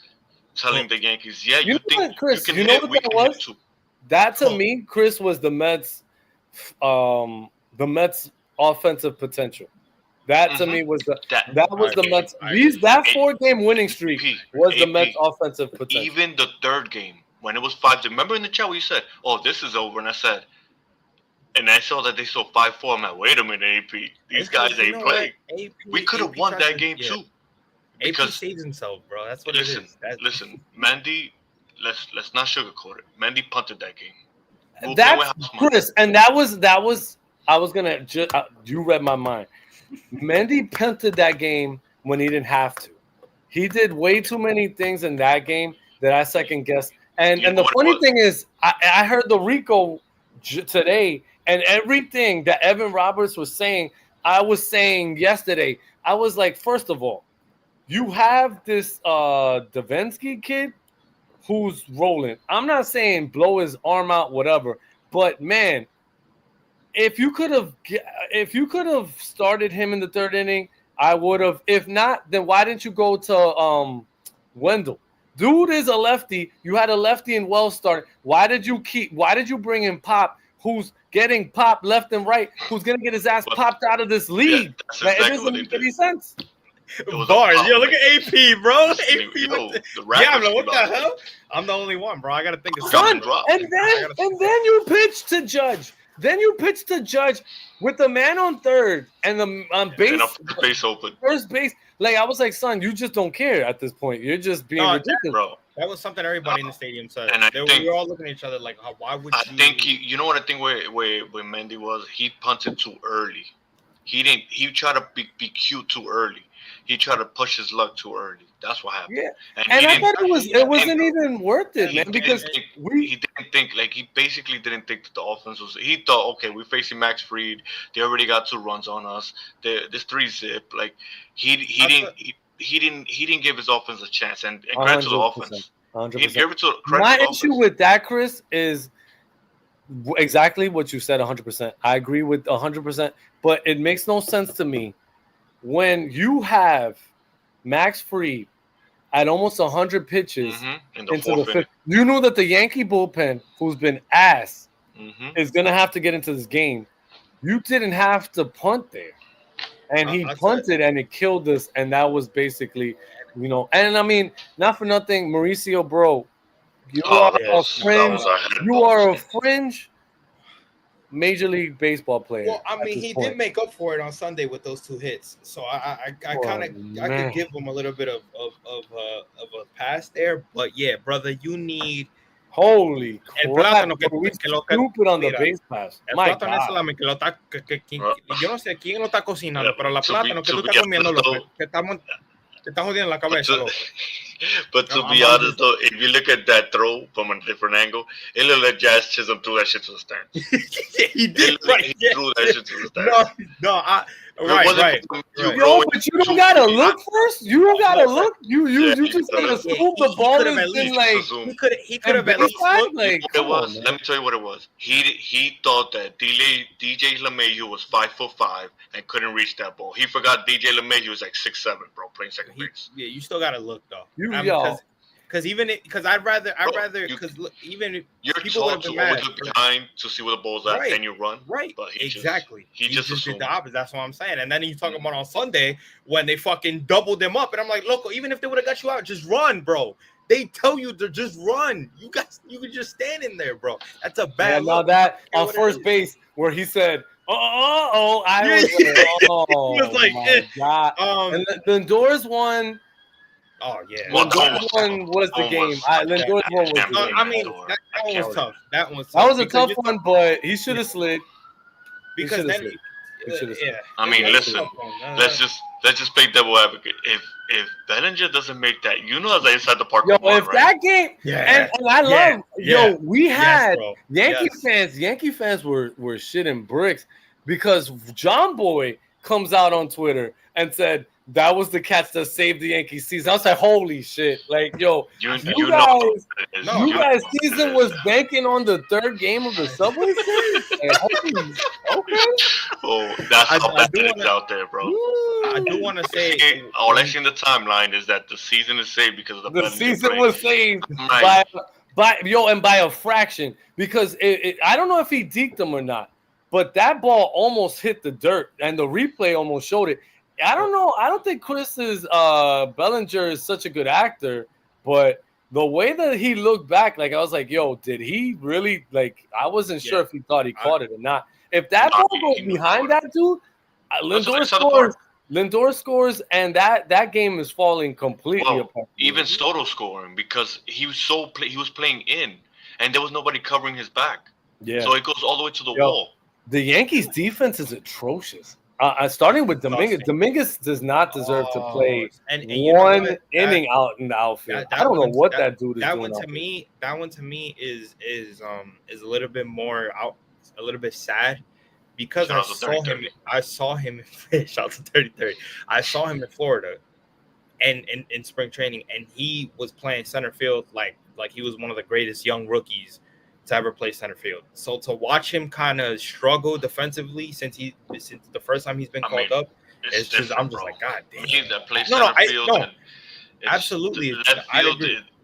Speaker 3: telling the Yankees, you think
Speaker 1: Chris,
Speaker 3: you know what that was?
Speaker 1: That to me, Chris, was the Mets offensive potential. That to me was the Mets. That 4-game winning streak was the Mets offensive potential.
Speaker 3: Even the third game when it was 5. Remember in the chat where you said, "Oh, this is over," and I said, and I saw that they saw 5-4. I'm like, wait a minute, AP, these guys ain't playing. We could have won that game too.
Speaker 2: Because AP saves himself, bro. That's what it is.
Speaker 3: Listen, Mendy, let's not sugarcoat it. Mendy punted that game.
Speaker 1: That's Chris, and that was. I was gonna. You read my mind. Mendy punted that game when he didn't have to. He did way too many things in that game that I second guessed. And the funny thing is, I heard the Rico today, and everything that Evan Roberts was saying, I was saying yesterday. I was like, first of all, you have this Davinsky kid who's rolling. I'm not saying blow his arm out, whatever, but man, if you could have started him in the third inning, I would have. If not, then why didn't you go to Wendell? Dude is a lefty. You had a lefty and Wells start. Why did you bring in Pop, who's getting popped left and right, who's gonna get his ass popped out of this league? It doesn't make any sense.
Speaker 2: Bars. Yo, look at AP, bro. I'm like, what the hell? I'm the only one, bro. I gotta think of something.
Speaker 1: And then you pitch to Judge. Then you pitch to Judge with the man on third and the
Speaker 3: base open.
Speaker 1: First base. Like I was like, son, you just don't care at this point. You're just being ridiculous,
Speaker 3: bro.
Speaker 2: That was something everybody in the stadium said. And we were all looking at each other like, why would you?
Speaker 3: I think you know what I think where Mendy was? He punted too early. He tried to be cute too early. He tried to push his luck too early. That's what happened.
Speaker 1: Yeah, and I thought it wasn't even worth it, man, because
Speaker 3: he didn't think, like, he basically didn't think that the offense was. He thought, okay, we're facing Max Fried. They already got 2 runs on us. This 3-zip. Like he didn't give his offense a chance, and credit to the offense.
Speaker 1: 100%. My issue with that, Chris, is exactly what you said. 100%. I agree with 100%. But it makes no sense to me when you have Max Fried at almost 100 pitches into the fifth. You knew that the Yankee bullpen, who's been ass, is going to have to get into this game. You didn't have to punt there. And he punted and it killed us. And that was basically, and I mean, not for nothing, Mauricio, bro, you are a fringe Major League Baseball player.
Speaker 2: Well, I mean, he did make up for it on Sunday with those 2 hits, so I kind of I could give him a little bit of a pass there. But yeah, brother, you need
Speaker 1: holy crap! Stupid on the base pass.
Speaker 2: El plátano es la que lo está yo no sé quién lo está cocinando, pero la plátano que tú estás comiendo, te está jodiendo la cabeza.
Speaker 3: But to be honest, though, if you look at that throw from a different angle, it looked like Jazz Chisholm threw that shit to the stands.
Speaker 2: He did.
Speaker 3: He threw that shit to the stands.
Speaker 2: Right.
Speaker 1: Yo, but you don't gotta look first. You don't gotta look. You just gotta assume the ball is in, like
Speaker 2: he could have at least looked.
Speaker 3: Like, let me tell you what it was. He thought that DJ LeMahieu was 5'5" and couldn't reach that ball. He forgot DJ LeMahieu was like 6'7", bro, playing second base.
Speaker 2: Yeah, you still gotta look though. Because I'd rather even
Speaker 3: you're taught to always look behind to see where the ball's at and you run.
Speaker 2: Right.
Speaker 3: But
Speaker 2: he just did the opposite. That's what I'm saying. And then you talking about on Sunday when they fucking doubled them up, and I'm like, look, even if they would have got you out, just run, bro. They tell you to just run. You could just stand in there, bro. That's a bad.
Speaker 1: Now that on first base where he said, I was like, my God. And Lindor's one.
Speaker 2: Oh yeah,
Speaker 1: Lindor's one was the game. Lindor's one was the game.
Speaker 2: I mean, that one was tough. That
Speaker 1: was a tough one, but he should have slid.
Speaker 2: Because then,
Speaker 3: I mean, listen. Let's just play devil advocate. If Bellinger doesn't make that, that's inside the park.
Speaker 1: Yo, if that game, and I love, we had Yankee fans were shitting bricks because John Boy comes out on Twitter and said that was the catch that saved the Yankees season. I was like, holy shit. Like, yo, you guys' season was banking on the 3rd game of the Subway Series? Like, okay.
Speaker 3: Oh, that's how bad it's out there, bro.
Speaker 2: I do want to say,
Speaker 3: all I see in the timeline is that the season is saved because of
Speaker 1: the season was saved by a fraction. Because I don't know if he deked them or not, but that ball almost hit the dirt, and the replay almost showed it. I don't know. I don't think Bellinger is such a good actor, but the way that he looked back, like I was like, yo, did he really, like, I wasn't sure if he thought he caught it or not. If that ball goes behind that dude, Lindor scores, and that game is falling completely apart.
Speaker 3: Even Soto scoring because he was playing in, and there was nobody covering his back. Yeah. So it goes all the way to the wall.
Speaker 1: The Yankees' defense is atrocious. Starting with Dominguez. Dominguez does not deserve to play one inning out in the outfield. I don't know what that dude is doing.
Speaker 2: That one to me is a little bit more a little bit sad because I saw him shout to 30-30. I saw him in Florida and in spring training, and he was playing center field like he was one of the greatest young rookies to ever play center field. So to watch him kind of struggle defensively since the first time he's been called up, it's just I'm just like, God damn. Absolutely.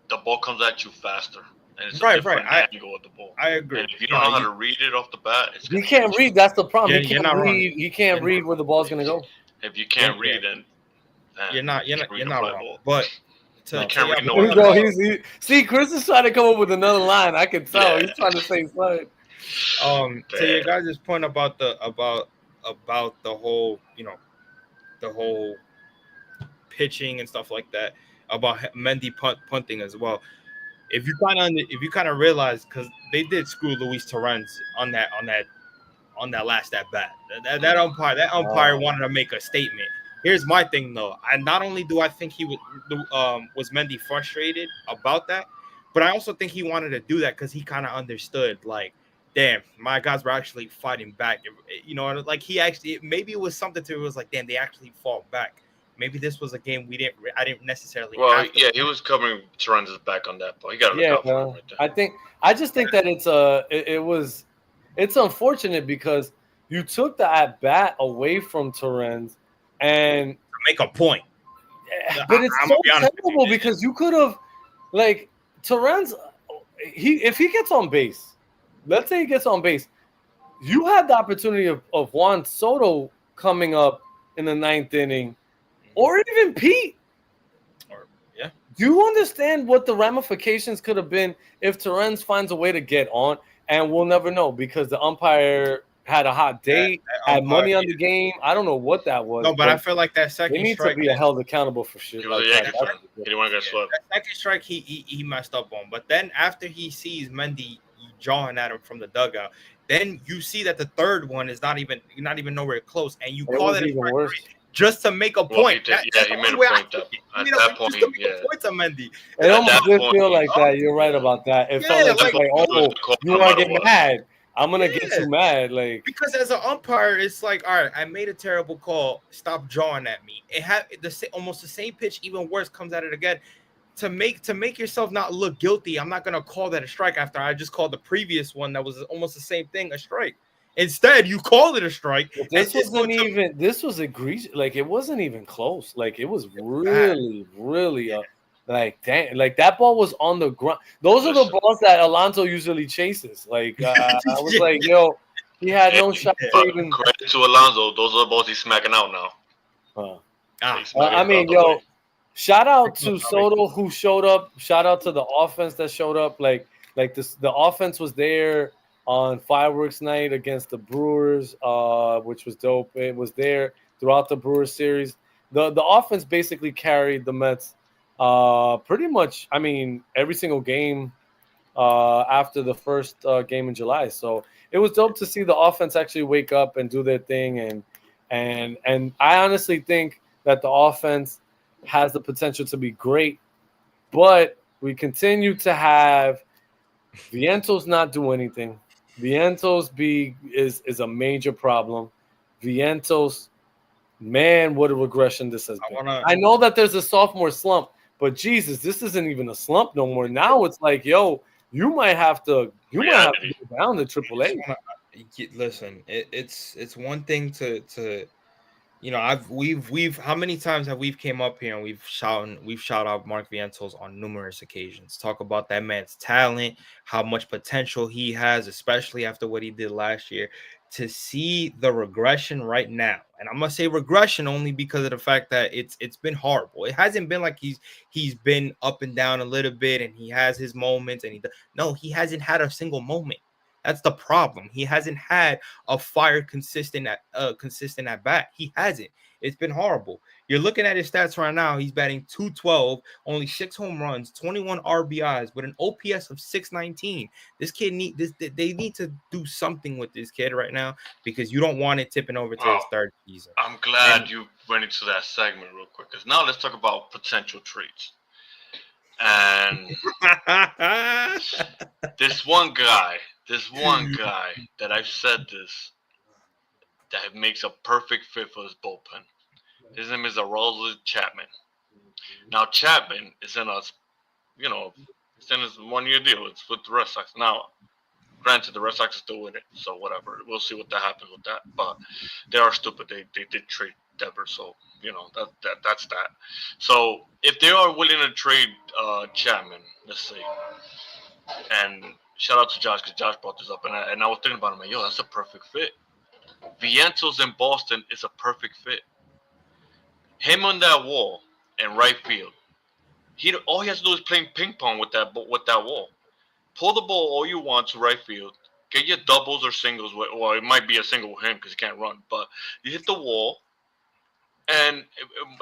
Speaker 3: The ball comes at you faster. And it's
Speaker 2: right.
Speaker 3: Angle of the ball.
Speaker 2: I agree.
Speaker 3: And if you don't know how to read it off the bat,
Speaker 1: he can't read. That's the problem. He can't read where the ball's gonna go.
Speaker 3: If you can't read, then
Speaker 2: you're not wrong. But
Speaker 1: see, Chris is trying to come up with another line. I can tell he's trying to say something.
Speaker 2: To your guys' point about the whole, the whole pitching and stuff like that, about Mendy punting as well. If you kind of realize, because they did screw Luis Torrens on that on that last at bat. That umpire wanted to make a statement. Here's my thing though. I not only do I think he was Mendy frustrated about that, but I also think he wanted to do that because he kind of understood, like, damn, my guys were actually fighting back. You know, like he actually, maybe it was something to it was like, damn, they actually fought back. Maybe this was a game I didn't necessarily.
Speaker 3: Well, yeah, he was covering Torrenz's back on that, but he got to look out for him right there.
Speaker 1: I just think that it's unfortunate because you took the at bat away from Torrens and
Speaker 2: make a point.
Speaker 1: But it's so terrible because you could have, like, Torrens, if he gets on base, let's say he gets on base, you had the opportunity of Juan Soto coming up in the 9th inning, or even Pete. Do you understand what the ramifications could have been if Torrens finds a way to get on? And we'll never know because the umpire had a hot date, had money on the game. I don't know what that was.
Speaker 2: No, but I feel like that second strike.
Speaker 1: They need to be held accountable for shit.
Speaker 3: Like that. He didn't want to get swept.
Speaker 2: That second strike, he messed up on. But then after he sees Mendy jawing at him from the dugout, then you see that the third one is not even nowhere close, and you call it even worse. Just to make a point.
Speaker 3: He made a point. At that point,
Speaker 2: just to make a point to Mendy.
Speaker 1: It almost did feel like that. You're right about that. It felt like oh, you want to get mad. I'm going to get you mad. Like,
Speaker 2: because as an umpire, it's like, all right, I made a terrible call. Stop jawing at me. It had almost the same pitch, even worse, comes at it again. To make yourself not look guilty, I'm not going to call that a strike after I just called the previous one that was almost the same thing a strike. Instead, you called it a strike.
Speaker 1: This was egregious. Like, it wasn't even close. Like, it was really, really like, damn, like that ball was on the ground. Those are the balls that Alonso usually chases. Like, I was like, yo, he had no shot.
Speaker 3: Even credit to Alonso. Those are the balls he's smacking out now.
Speaker 1: I mean, yo, shout out to Soto who showed up. Shout out to the offense that showed up. Like this, the offense was there on fireworks night against the Brewers, which was dope. It was there throughout the Brewers series. The offense basically carried the Mets pretty much, I mean, every single game after the first game in July. So it was dope to see the offense actually wake up and do their thing. And I honestly think that the offense has the potential to be great, but we continue to have Vientos not do anything. Vientos is a major problem. Vientos, man, what a regression this has been. I know that there's a sophomore slump, but Jesus, this isn't even a slump no more. Now it's like, yo, you might have to go down to AAA.
Speaker 2: Listen, it's one thing to you know, we've how many times have we came up here and we've shout out Mark Vientos on numerous occasions. Talk about that man's talent, how much potential he has, especially after what he did last year. To see the regression right now, and I'm gonna say regression only because of the fact that it's been horrible. It hasn't been like he's been up and down a little bit and he has his moments and he hasn't had a single moment. That's the problem. He hasn't had a consistent at bat. He hasn't. It's been horrible. You're looking at his stats right now. He's batting .212, only 6 home runs, 21 RBIs with an OPS of 619. This kid they need to do something with this kid right now because you don't want it tipping over to his third season.
Speaker 3: I'm glad you went into that segment real quick because now let's talk about potential traits. And this one guy that I've said this, that makes a perfect fit for his bullpen. His name is Aroldis Chapman. Now Chapman is in his 1-year deal. It's with the Red Sox. Now, granted, the Red Sox are still in it, so whatever. We'll see what that happens with that. But they are stupid. They did trade Devers, so that's that. So if they are willing to trade Chapman, let's see, and shout out to Josh because Josh brought this up, and I was thinking about him. Like, yo, that's a perfect fit. Vientos in Boston is a perfect fit. Him on that wall in right field. All he has to do is play ping pong with that wall. Pull the ball all you want to right field. Get your doubles or singles. Well, it might be a single with him because he can't run. But you hit the wall, and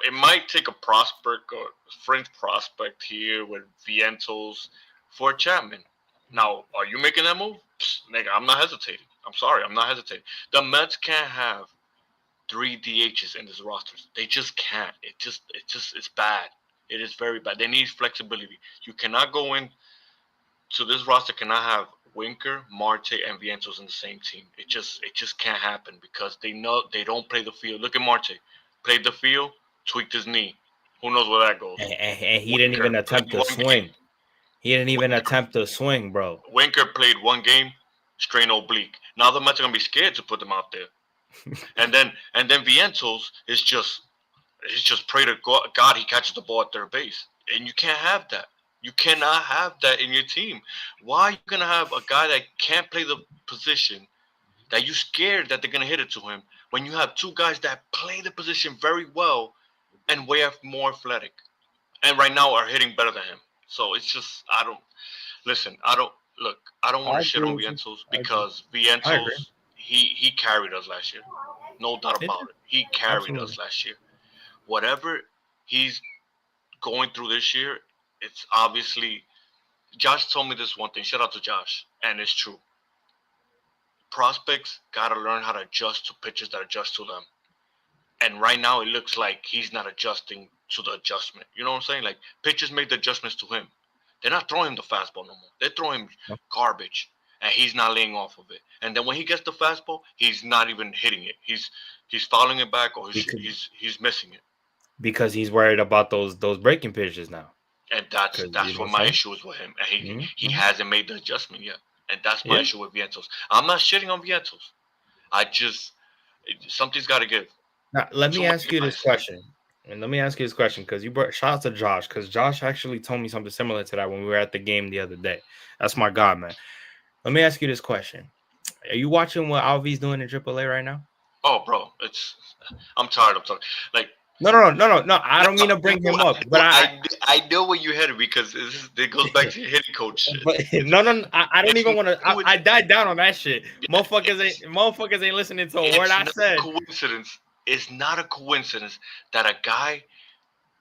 Speaker 3: it might take a prospect or fringe prospect here with Vientos for Chapman. Now, are you making that move? Psst, nigga, I'm not hesitating. I'm sorry, I'm not hesitating. The Mets can't have 3 DHs in this roster. They just can't. It's bad. It is very bad. They need flexibility. You cannot go in to this roster cannot have Winker, Marte, and Vientos in the same team. It just can't happen because they know they don't play the field. Look at Marte, played the field, tweaked his knee. Who knows where that goes?
Speaker 2: And he didn't even attempt to swing. Game. He didn't even attempt to swing, bro.
Speaker 3: Winker played one game, strain oblique. Now the Mets are gonna be scared to put them out there. and then Vientos is just pray to God he catches the ball at third base, and you can't have that. You cannot have that in your team. Why are you gonna have a guy that can't play the position, that you scared that they're gonna hit it to him, when you have two guys that play the position very well and way more athletic, and right now are hitting better than him? So it's just I don't want to shit on Vientos because Vientos he carried us last year, no doubt about it. He carried us last year. Whatever he's going through this year, it's obviously. Josh told me this one thing. Shout out to Josh, and it's true. Prospects gotta learn how to adjust to pitches that adjust to them. And right now, it looks like he's not adjusting to the adjustment. You know what I'm saying? Like pitchers make the adjustments to him. They're not throwing him the fastball no more. They're throwing him garbage, and he's not laying off of it. And then when he gets the fastball, he's not even hitting it. He's fouling it back, or he's missing it.
Speaker 2: Because he's worried about those breaking pitches now.
Speaker 3: And that's what my issue is with him. And he hasn't made the adjustment yet. And that's my issue with Vientos. I'm not shitting on Vientos. Something's got to give.
Speaker 2: Now, let me ask you this question. And let me ask you this question because you brought shout out to Josh because Josh actually told me something similar to that when we were at the game the other day. That's my God, man. Let me ask you this question. Are you watching what Alvy's doing in AAA right now?
Speaker 3: Oh, bro. I'm tired of talking. Like,
Speaker 2: No. I don't mean to bring him up, but
Speaker 3: I know where you're headed because it goes back to your hitting coach shit.
Speaker 2: But, no, I don't even want to. I died down on that shit. Motherfuckers ain't listening to a word I said.
Speaker 3: It's not a coincidence that a guy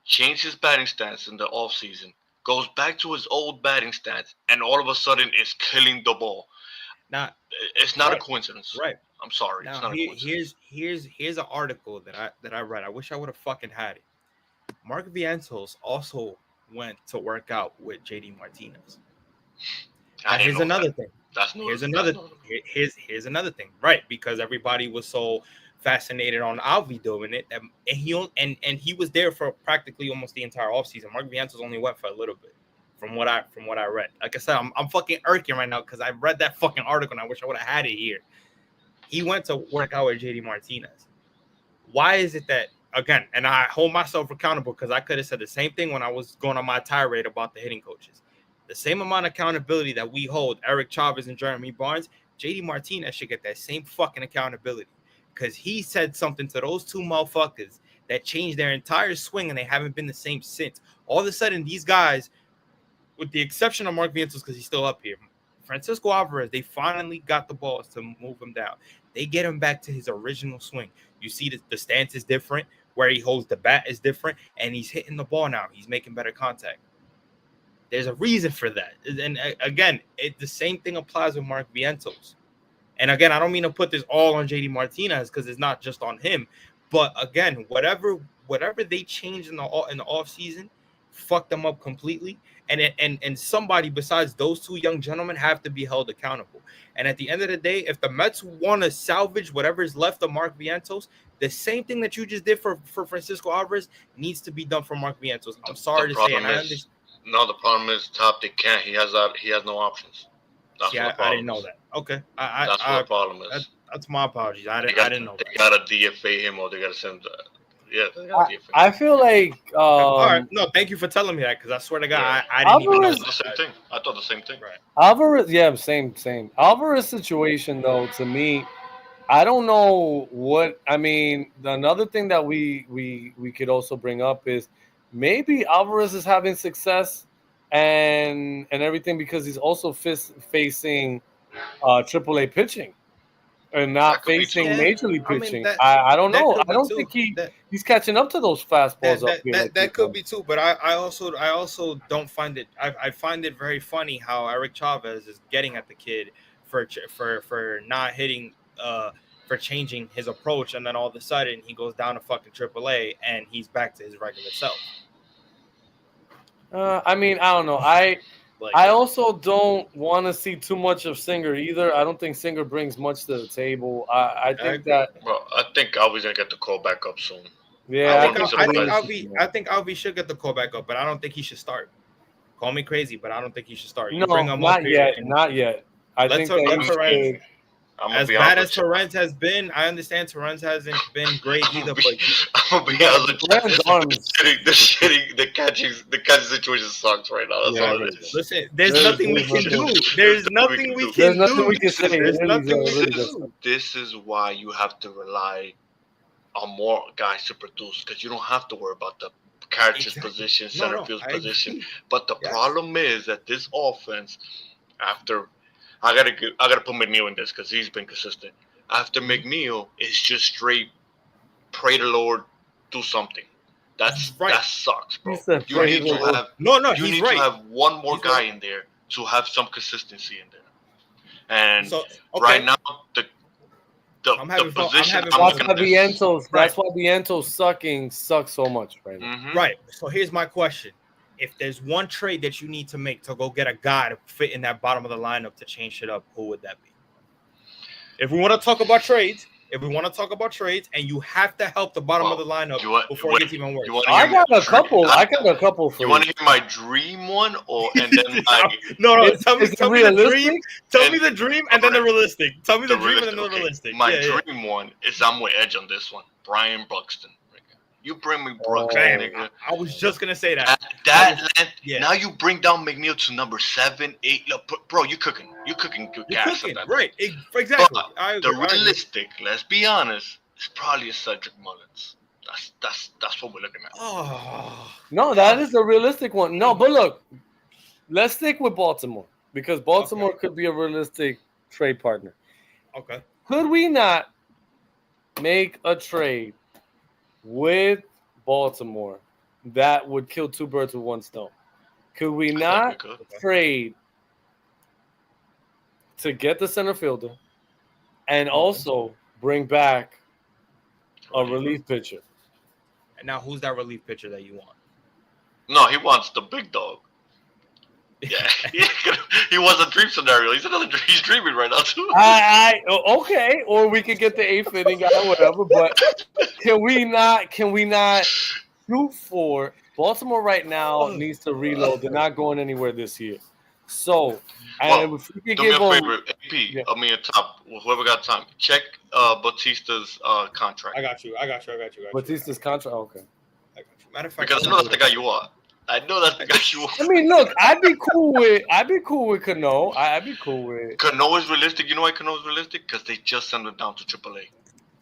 Speaker 3: changed his batting stance in the offseason, goes back to his old batting stance, and all of a sudden is killing the ball.
Speaker 2: Now,
Speaker 3: it's not a coincidence.
Speaker 2: Right.
Speaker 3: I'm sorry.
Speaker 2: Now,
Speaker 3: it's not a coincidence.
Speaker 2: Here's an article that I read. I wish I would have fucking had it. Mark Vientos also went to work out with JD Martinez. Here's another thing. Here's another thing. Right, because everybody was so fascinated on Alvy doing it, and he was there for practically almost the entire offseason. Mark Vientos only went for a little bit. From what I read. Like I said, I'm fucking irking right now because I read that fucking article and I wish I would have had it here. He went to work out with JD Martinez. Why is it that, again, and I hold myself accountable because I could have said the same thing when I was going on my tirade about the hitting coaches. The same amount of accountability that we hold Eric Chavez and Jeremy Barnes, JD Martinez should get that same fucking accountability because he said something to those two motherfuckers that changed their entire swing and they haven't been the same since. All of a sudden, these guys, with the exception of Mark Vientos because he's still up here, Francisco Alvarez, they finally got the balls to move him down. They get him back to his original swing. You see the stance is different, where he holds the bat is different, and he's hitting the ball now. He's making better contact. There's a reason for that. And again, the same thing applies with Mark Vientos. And again, I don't mean to put this all on JD Martinez because it's not just on him. But again, whatever they changed in the offseason fucked them up completely. And somebody besides those two young gentlemen have to be held accountable. And at the end of the day, if the Mets want to salvage whatever is left of Mark Vientos, the same thing that you just did for Francisco Alvarez needs to be done for Mark Vientos. I'm sorry to say it.
Speaker 3: No, the problem is Top. They can't. He has no options. That's what the problem
Speaker 2: I didn't know that. Okay,
Speaker 3: that's what the problem is.
Speaker 2: That's my apologies. I didn't know.
Speaker 3: They gotta DFA him, or they gotta send.
Speaker 1: I feel like.
Speaker 2: All right, no, thank you for telling me that because I swear to God, I didn't even know
Speaker 3: the same thing. I thought the same thing.
Speaker 2: Right.
Speaker 1: Alvarez, same. Alvarez situation though, to me, I don't know what. I mean, another thing that we could also bring up is maybe Alvarez is having success and everything because he's also facing AAA pitching. and not facing major league pitching. I don't know. I don't think he's catching up to those fastballs up here.
Speaker 2: That could be too, but I also don't find it. I find it very funny how Eric Chavez is getting at the kid for not hitting, for changing his approach, and then all of a sudden he goes down to fucking AAA and he's back to his regular self.
Speaker 1: I mean, I don't know. I also don't want to see too much of Singer either. I don't think Singer brings much to the table. I think that.
Speaker 3: Well, I think Alvy's gonna get the call back up soon.
Speaker 1: Yeah,
Speaker 2: I think Alvy should get the call back up, but I don't think he should start. Call me crazy, but I don't think he should start.
Speaker 1: No, not yet. Not yet. I think that
Speaker 2: as bad as Torrens has been, I understand Torrens hasn't been great either. But
Speaker 3: I'm gonna be honest. The catching situation sucks right now. That's all it is.
Speaker 2: Listen, there's nothing we can do. There's nothing we can do.
Speaker 1: There's nothing we can say.
Speaker 2: There's nothing we can do.
Speaker 3: This is why you have to rely on more guys to produce, because you don't have to worry about the catcher's position, center field position. But the problem is that this offense, after I gotta put McNeil in this because he's been consistent. After McNeil, it's just straight pray the Lord, do something. That sucks, bro. You need to have to have one more guy in there to have some consistency in there. And right now, the position.
Speaker 1: That's why Vientos sucks so much right now.
Speaker 2: Mm-hmm. Right. So here's my question. If there's one trade that you need to make to go get a guy to fit in that bottom of the lineup to change shit up, who would that be? If we want to talk about trades, and you have to help the bottom of the lineup before it gets even worse.
Speaker 1: I got a couple for
Speaker 3: you. Want to hear my dream one, and then
Speaker 2: no? Tell me the dream. Tell me the dream, and then the realistic. Tell me the dream, and then the realistic.
Speaker 3: My dream one is I'm with Edge on this one. Brian Buxton. You bring me Brooks, nigga.
Speaker 2: I was just gonna say that.
Speaker 3: Now you bring down McNeil to number 7, 8. Look, bro, you cooking good gas.
Speaker 2: Right? Exactly.
Speaker 3: But the realistic, let's be honest, is probably a Cedric Mullins. That's what we're looking at.
Speaker 2: Oh
Speaker 1: no, that is a realistic one. No, but look, let's stick with Baltimore because Baltimore could be a realistic trade partner.
Speaker 2: Okay.
Speaker 1: Could we not make a trade with Baltimore that would kill two birds with one stone? Could we not trade to get the center fielder and also bring back a relief pitcher?
Speaker 2: And now who's that relief pitcher that you want?
Speaker 3: No, he wants the big dog. Yeah, he wants a dream scenario. He's dreaming right now too.
Speaker 1: Okay, or we could get the 8th inning guy, whatever. But can we not shoot for Baltimore right now? Needs to reload. They're not going anywhere this year. So, if we could
Speaker 3: do me a favor, AP. I mean, top whoever got time. Check Batista's contract.
Speaker 2: I got you.
Speaker 1: Batista's contract. Okay.
Speaker 2: I got you. Matter of fact,
Speaker 3: because I know that's the guy you want. I know that's the guy you want.
Speaker 1: I mean, look, I'd be cool with Cano. I'd be cool with
Speaker 3: Cano is realistic. You know why Cano is realistic? Because they just sent him down to AAA.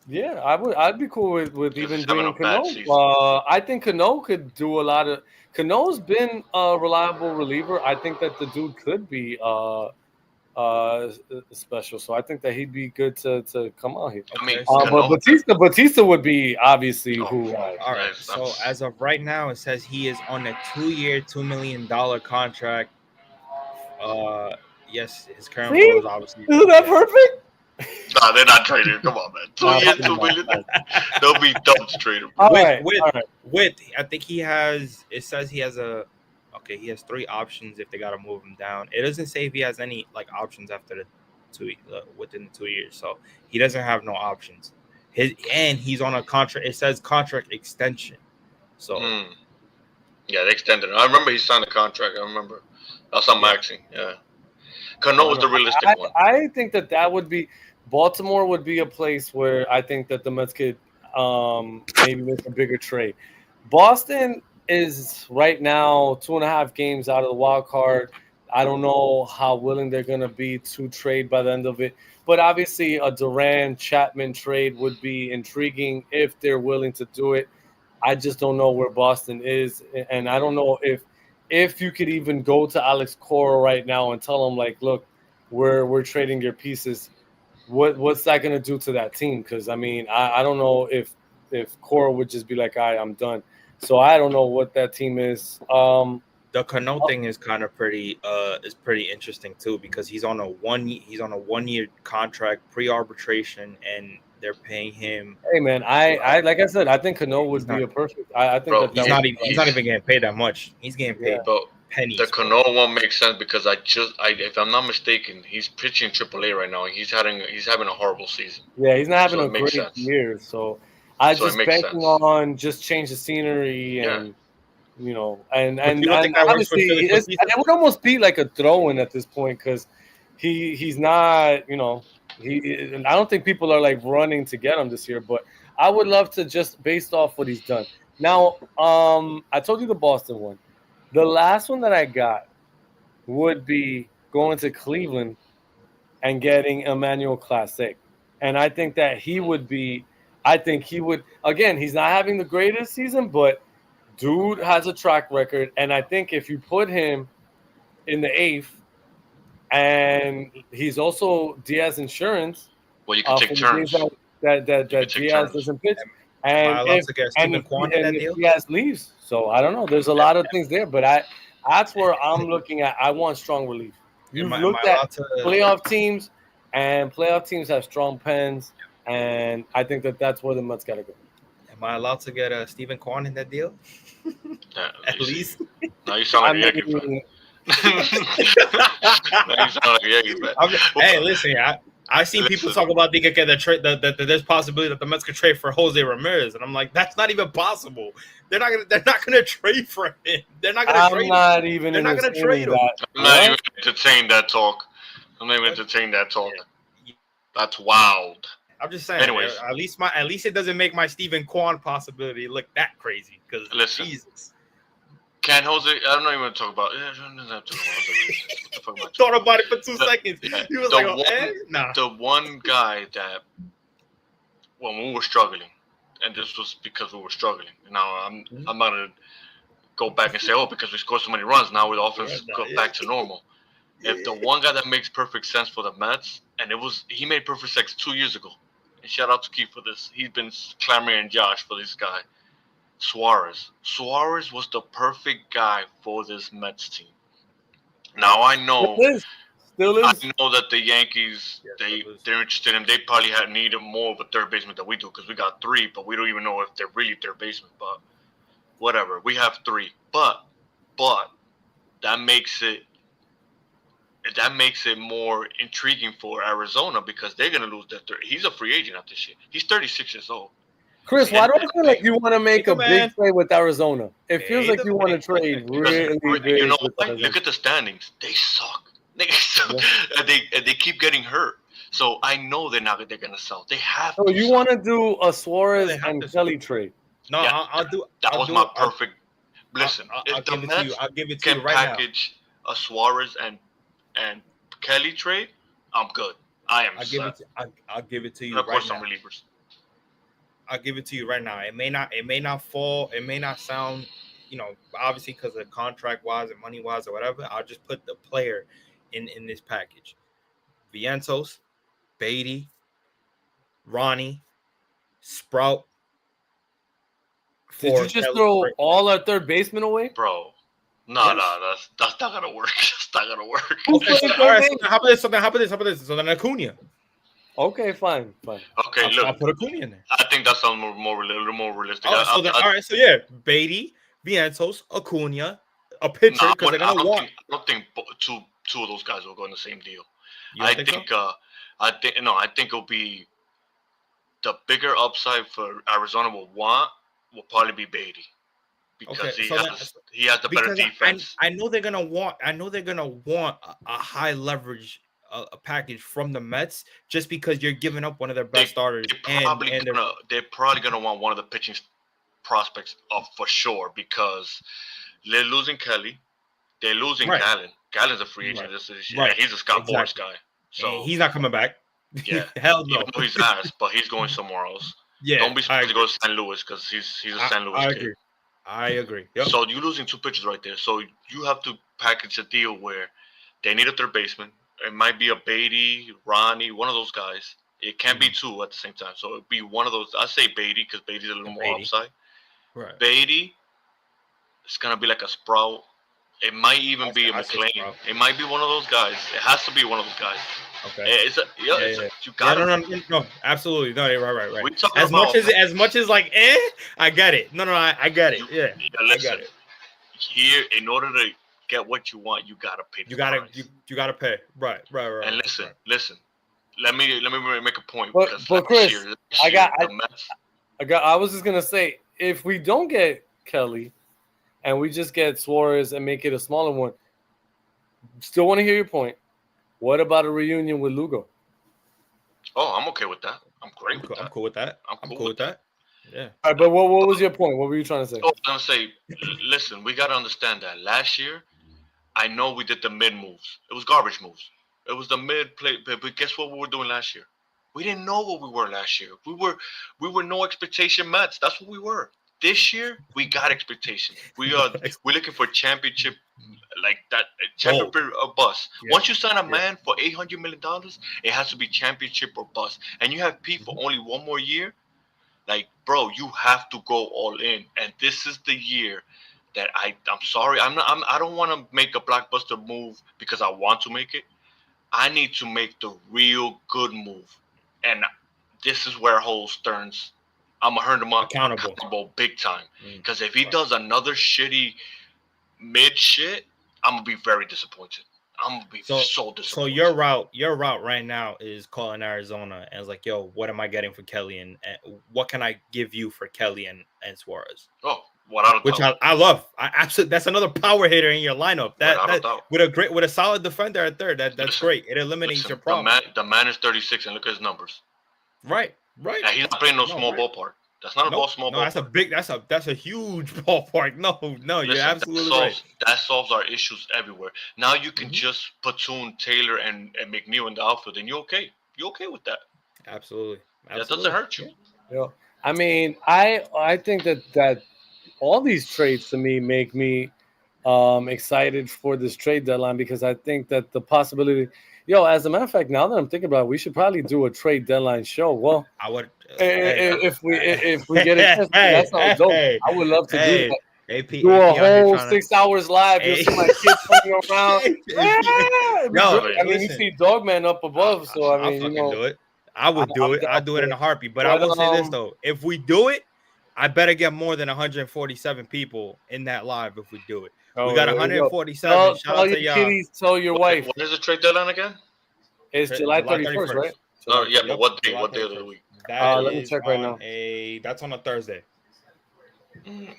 Speaker 1: Yeah, I'd be cool with even bringing Cano. I think Cano could do a lot of. Cano's been a reliable reliever. I think that the dude could be special. So I think that he'd be good to come out here.
Speaker 3: I mean,
Speaker 1: but Batista would be obviously who.
Speaker 2: All right. So as of right now, it says he is on a 2-year, $2 million contract. Yes, his current role is obviously.
Speaker 1: Isn't that perfect?
Speaker 3: Nah, they're not trading. Come on, man. 2 years, $2 million. They'll be dumb to trade him.
Speaker 2: With I think he has. It says he has he has 3 options if they gotta move him down. It doesn't say if he has any options after within the 2 years. So he doesn't have no options. And he's on a contract. It says contract extension. So
Speaker 3: yeah, they extended it. I remember he signed a contract. I remember. That's on Maxing. Yeah. Cano is the realistic one.
Speaker 1: I think that would be Baltimore would be a place where I think that the Mets could maybe make a bigger trade. Boston is right now 2.5 games out of the wild card. I don't know how willing they're going to be to trade by the end of it. But obviously a Duran-Chapman trade would be intriguing if they're willing to do it. I just don't know where Boston is. And I don't know if you could even go to Alex Cora right now and tell him, look, we're trading your pieces. what's that going to do to that team? Because I mean, I don't know if Cora would just be like, I'm done. So I don't know what that team is.
Speaker 2: The Cano thing is kind of pretty interesting too, because he's on a 1 year contract pre-arbitration, and they're paying him.
Speaker 1: Hey man, I like I said, I think Cano would be a perfect. I think
Speaker 2: he's not even getting paid that much. He's getting paid pennies.
Speaker 3: The Cano one makes sense because if I'm not mistaken, he's pitching AAA right now. He's having a horrible season.
Speaker 1: Yeah, he's not having a great year. So I just banking on just change the scenery and. You know, and honestly, it would almost be like a throw-in at this point because he's not, you know, I don't think people are like running to get him this year, but I would love to just based off what he's done. Now, I told you the Boston one. The last one that I got would be going to Cleveland and getting Emmanuel Classic, and I think that he would. Again, he's not having the greatest season, but dude has a track record, and I think if you put him in the 8th, and he's also Diaz insurance.
Speaker 3: Well, you can take turns.
Speaker 1: That Diaz doesn't pitch, and if Diaz leaves, so I don't know. There's a lot of things there, but that's where I'm looking at. I want strong relief. You've looked at playoff teams, and playoff teams have strong pens, and I think that's where the Mets got to go.
Speaker 2: Am I allowed to get Stephen Kwan in that deal? At least.
Speaker 3: No, you sound like a Yankee fan.
Speaker 2: Hey, listen, I've seen people talk about they could get that there's possibility that the Mets could trade for Jose Ramirez, and I'm like, that's not even possible. They're not gonna trade for him. They're not gonna trade him. They're not gonna trade him.
Speaker 3: I'm not even entertaining that talk. That's wild.
Speaker 2: I'm just saying. Anyways, at least it doesn't make my Stephen Kwan possibility look that crazy. Because Jesus,
Speaker 3: can Jose? I don't even want to talk about.
Speaker 2: Thought about it for 2 seconds. He was nah.
Speaker 3: The one guy that when we were struggling, and this was because we were struggling. Now I'm not gonna go back and say, because we scored so many runs, now the offense go back to normal. If the one guy that makes perfect sense for the Mets, and he made perfect sense 2 years ago. And shout out to Keith for this. He's been clamoring Josh for this guy. Suarez. Suarez was the perfect guy for this Mets team. Now I know
Speaker 1: Still is.
Speaker 3: I know that the Yankees, they're interested in him. They probably had needed more of a third baseman than we do because we got 3, but we don't even know if they're really third baseman. But whatever, we have 3. But that makes it more intriguing for Arizona because they're gonna lose that third. He's a free agent after this year. He's 36 years old.
Speaker 1: Chris, why do I feel like you want to make a big trade with Arizona? It feels like you want to trade really big.
Speaker 3: You know what? Look at the standings. They suck. And they keep getting hurt. So I know they're gonna sell. They have.
Speaker 1: So you want to do a Suarez and Kelly trade?
Speaker 2: No, yeah, I'll do.
Speaker 3: That was my perfect. Listen,
Speaker 2: if the Mets
Speaker 3: can package a Suarez and Kelly trade, I'm good. I'll
Speaker 2: give it to you.
Speaker 3: And of course, some relievers.
Speaker 2: I'll give it to you right now. It may not fall. It may not sound, obviously because of contract wise and money wise or whatever. I'll just put the player in this package: Vientos, Beatty, Ronnie, Sprout.
Speaker 1: Did you just throw all our third basemen away,
Speaker 3: bro? No, that's not gonna work. That's not gonna work.
Speaker 2: Okay, all right, so how about this? So then Acuna.
Speaker 1: Okay, fine.
Speaker 3: Okay, look,
Speaker 2: I'll put Acuna in there.
Speaker 3: I think that sounds more realistic.
Speaker 2: All right, so yeah, Beatty, Vientos, Acuna, a pitcher because they're gonna want.
Speaker 3: I don't think two of those guys will go in the same deal.
Speaker 2: I think
Speaker 3: it'll be the bigger upside for Arizona will probably be Beatty. Because he has the better defense.
Speaker 2: I know they're gonna want a high leverage package from the Mets just because you're giving up one of their best starters.
Speaker 3: They're probably gonna want one of the pitching prospects for sure because they're losing Kelly, they're losing Gallen. Gallen's a free agent. Right. He's a Scott Boras guy, so
Speaker 2: he's not coming back.
Speaker 3: Yeah,
Speaker 2: hell no.
Speaker 3: Even though he's ass, but he's going somewhere else.
Speaker 2: Yeah,
Speaker 3: don't be surprised to go to St. Louis because he's a St. Louis kid.
Speaker 2: I agree. Yep.
Speaker 3: So you're losing 2 pitchers right there. So you have to package a deal where they need a third baseman, It might be a Beatty, Ronnie, one of those guys. It can't be two at the same time. So it'd be one of those. I say Beatty because Beatty's a little more upside.
Speaker 2: Right.
Speaker 3: Beatty, it's gonna be like a Sprout. It might even be a McLean. It might be one of those guys. It has to be one of those guys.
Speaker 2: Okay.
Speaker 3: You got
Speaker 2: no, absolutely. No, right. As much as like, I get it. No, I get it. Yeah,
Speaker 3: listen,
Speaker 2: I get it.
Speaker 3: Here, in order to get what you want, you gotta pay.
Speaker 2: You gotta pay. Right.
Speaker 3: And listen. Let me make a point.
Speaker 1: But Chris, I was just gonna say, if we don't get Kelly, and we just get Suarez and make it a smaller one, still want to hear your point. What about a reunion with Lugo?
Speaker 3: Oh, I'm okay with that. I'm great with that.
Speaker 2: I'm cool with that. I'm cool with that. Yeah.
Speaker 1: All right, but what was your point? What were you trying to say?
Speaker 3: I was gonna say, listen, we gotta understand that last year, I know we did the mid moves. It was garbage moves. It was the mid play. But guess what we were doing last year? We didn't know what we were last year. We were no expectation Mets. That's what we were. This year, we got expectations. We're looking for championship, like that championship or bust. Yeah. Once you sign a man for $800 million, it has to be championship or bust. And you have Pete for only one more year. Like, bro, you have to go all in. And this is the year that I'm sorry. I don't want to make a blockbuster move because I want to make it. I need to make the real good move. And this is where Hole Stearns. I'm gonna hurt him accountable big time. Because if he does another shitty mid shit, I'm gonna be very disappointed. I'm gonna be so disappointed.
Speaker 2: So your route right now is calling Arizona and it's like, yo, what am I getting for Kelly and what can I give you for Kelly and Suarez?
Speaker 3: Oh,
Speaker 2: which I love. I absolutely, that's another power hitter in your lineup. That with a solid defender at third. That's great. It eliminates your problem.
Speaker 3: The man is 36 and look at his numbers.
Speaker 2: Right.
Speaker 3: And he's not playing small ballpark. That's not a small ballpark.
Speaker 2: That's a huge ballpark. No, you're absolutely right.
Speaker 3: That solves our issues everywhere. Now you can just platoon Taylor and McNeil in the outfield, and you're okay. You're okay with that.
Speaker 2: Absolutely.
Speaker 3: That doesn't hurt you.
Speaker 1: Yeah. I mean, I think that all these trades to me make me excited for this trade deadline because I think that the possibility. As a matter of fact, now that I'm thinking about it, we should probably do a trade deadline show. Well,
Speaker 2: I would
Speaker 1: if we get it. That's all dope. I would love to do that. Do a whole 6 hours live. You'll see my kids running around. I mean, you see Dogman up above, so I mean,
Speaker 2: do it. I would do it. I'd do it in a heartbeat. But I will say this though: if we do it, I better get more than 147 people in that live. If we do it. We got 147.
Speaker 1: Tell your kitties, tell your wife.
Speaker 3: When is the trade deadline again?
Speaker 1: It's July 31st, right?
Speaker 3: Oh, yeah, but what day? What day of the week?
Speaker 1: Let me check right now.
Speaker 2: That's on a Thursday.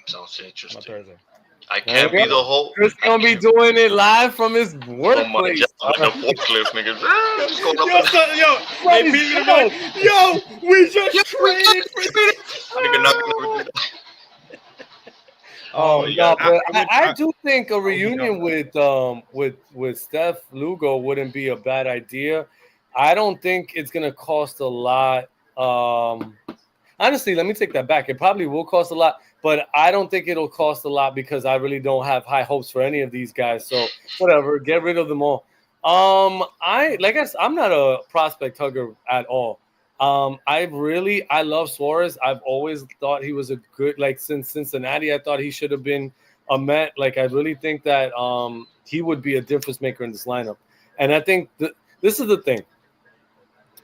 Speaker 3: Sounds interesting.
Speaker 2: On a Thursday.
Speaker 3: I can't be the whole.
Speaker 1: Chris gonna be doing it live from his workplace.
Speaker 2: Yo, we just traded for this.
Speaker 1: Oh yeah, but I do think a reunion with Steph Lugo wouldn't be a bad idea. I don't think it's gonna cost a lot. Honestly, let me take that back. It probably will cost a lot, but I don't think it'll cost a lot because I really don't have high hopes for any of these guys. So whatever, get rid of them all. I'm not a prospect hugger at all. I love Suarez. I've always thought he was a good, since Cincinnati, I thought he should have been a Met. I really think that he would be a difference maker in this lineup. And I think this is the thing.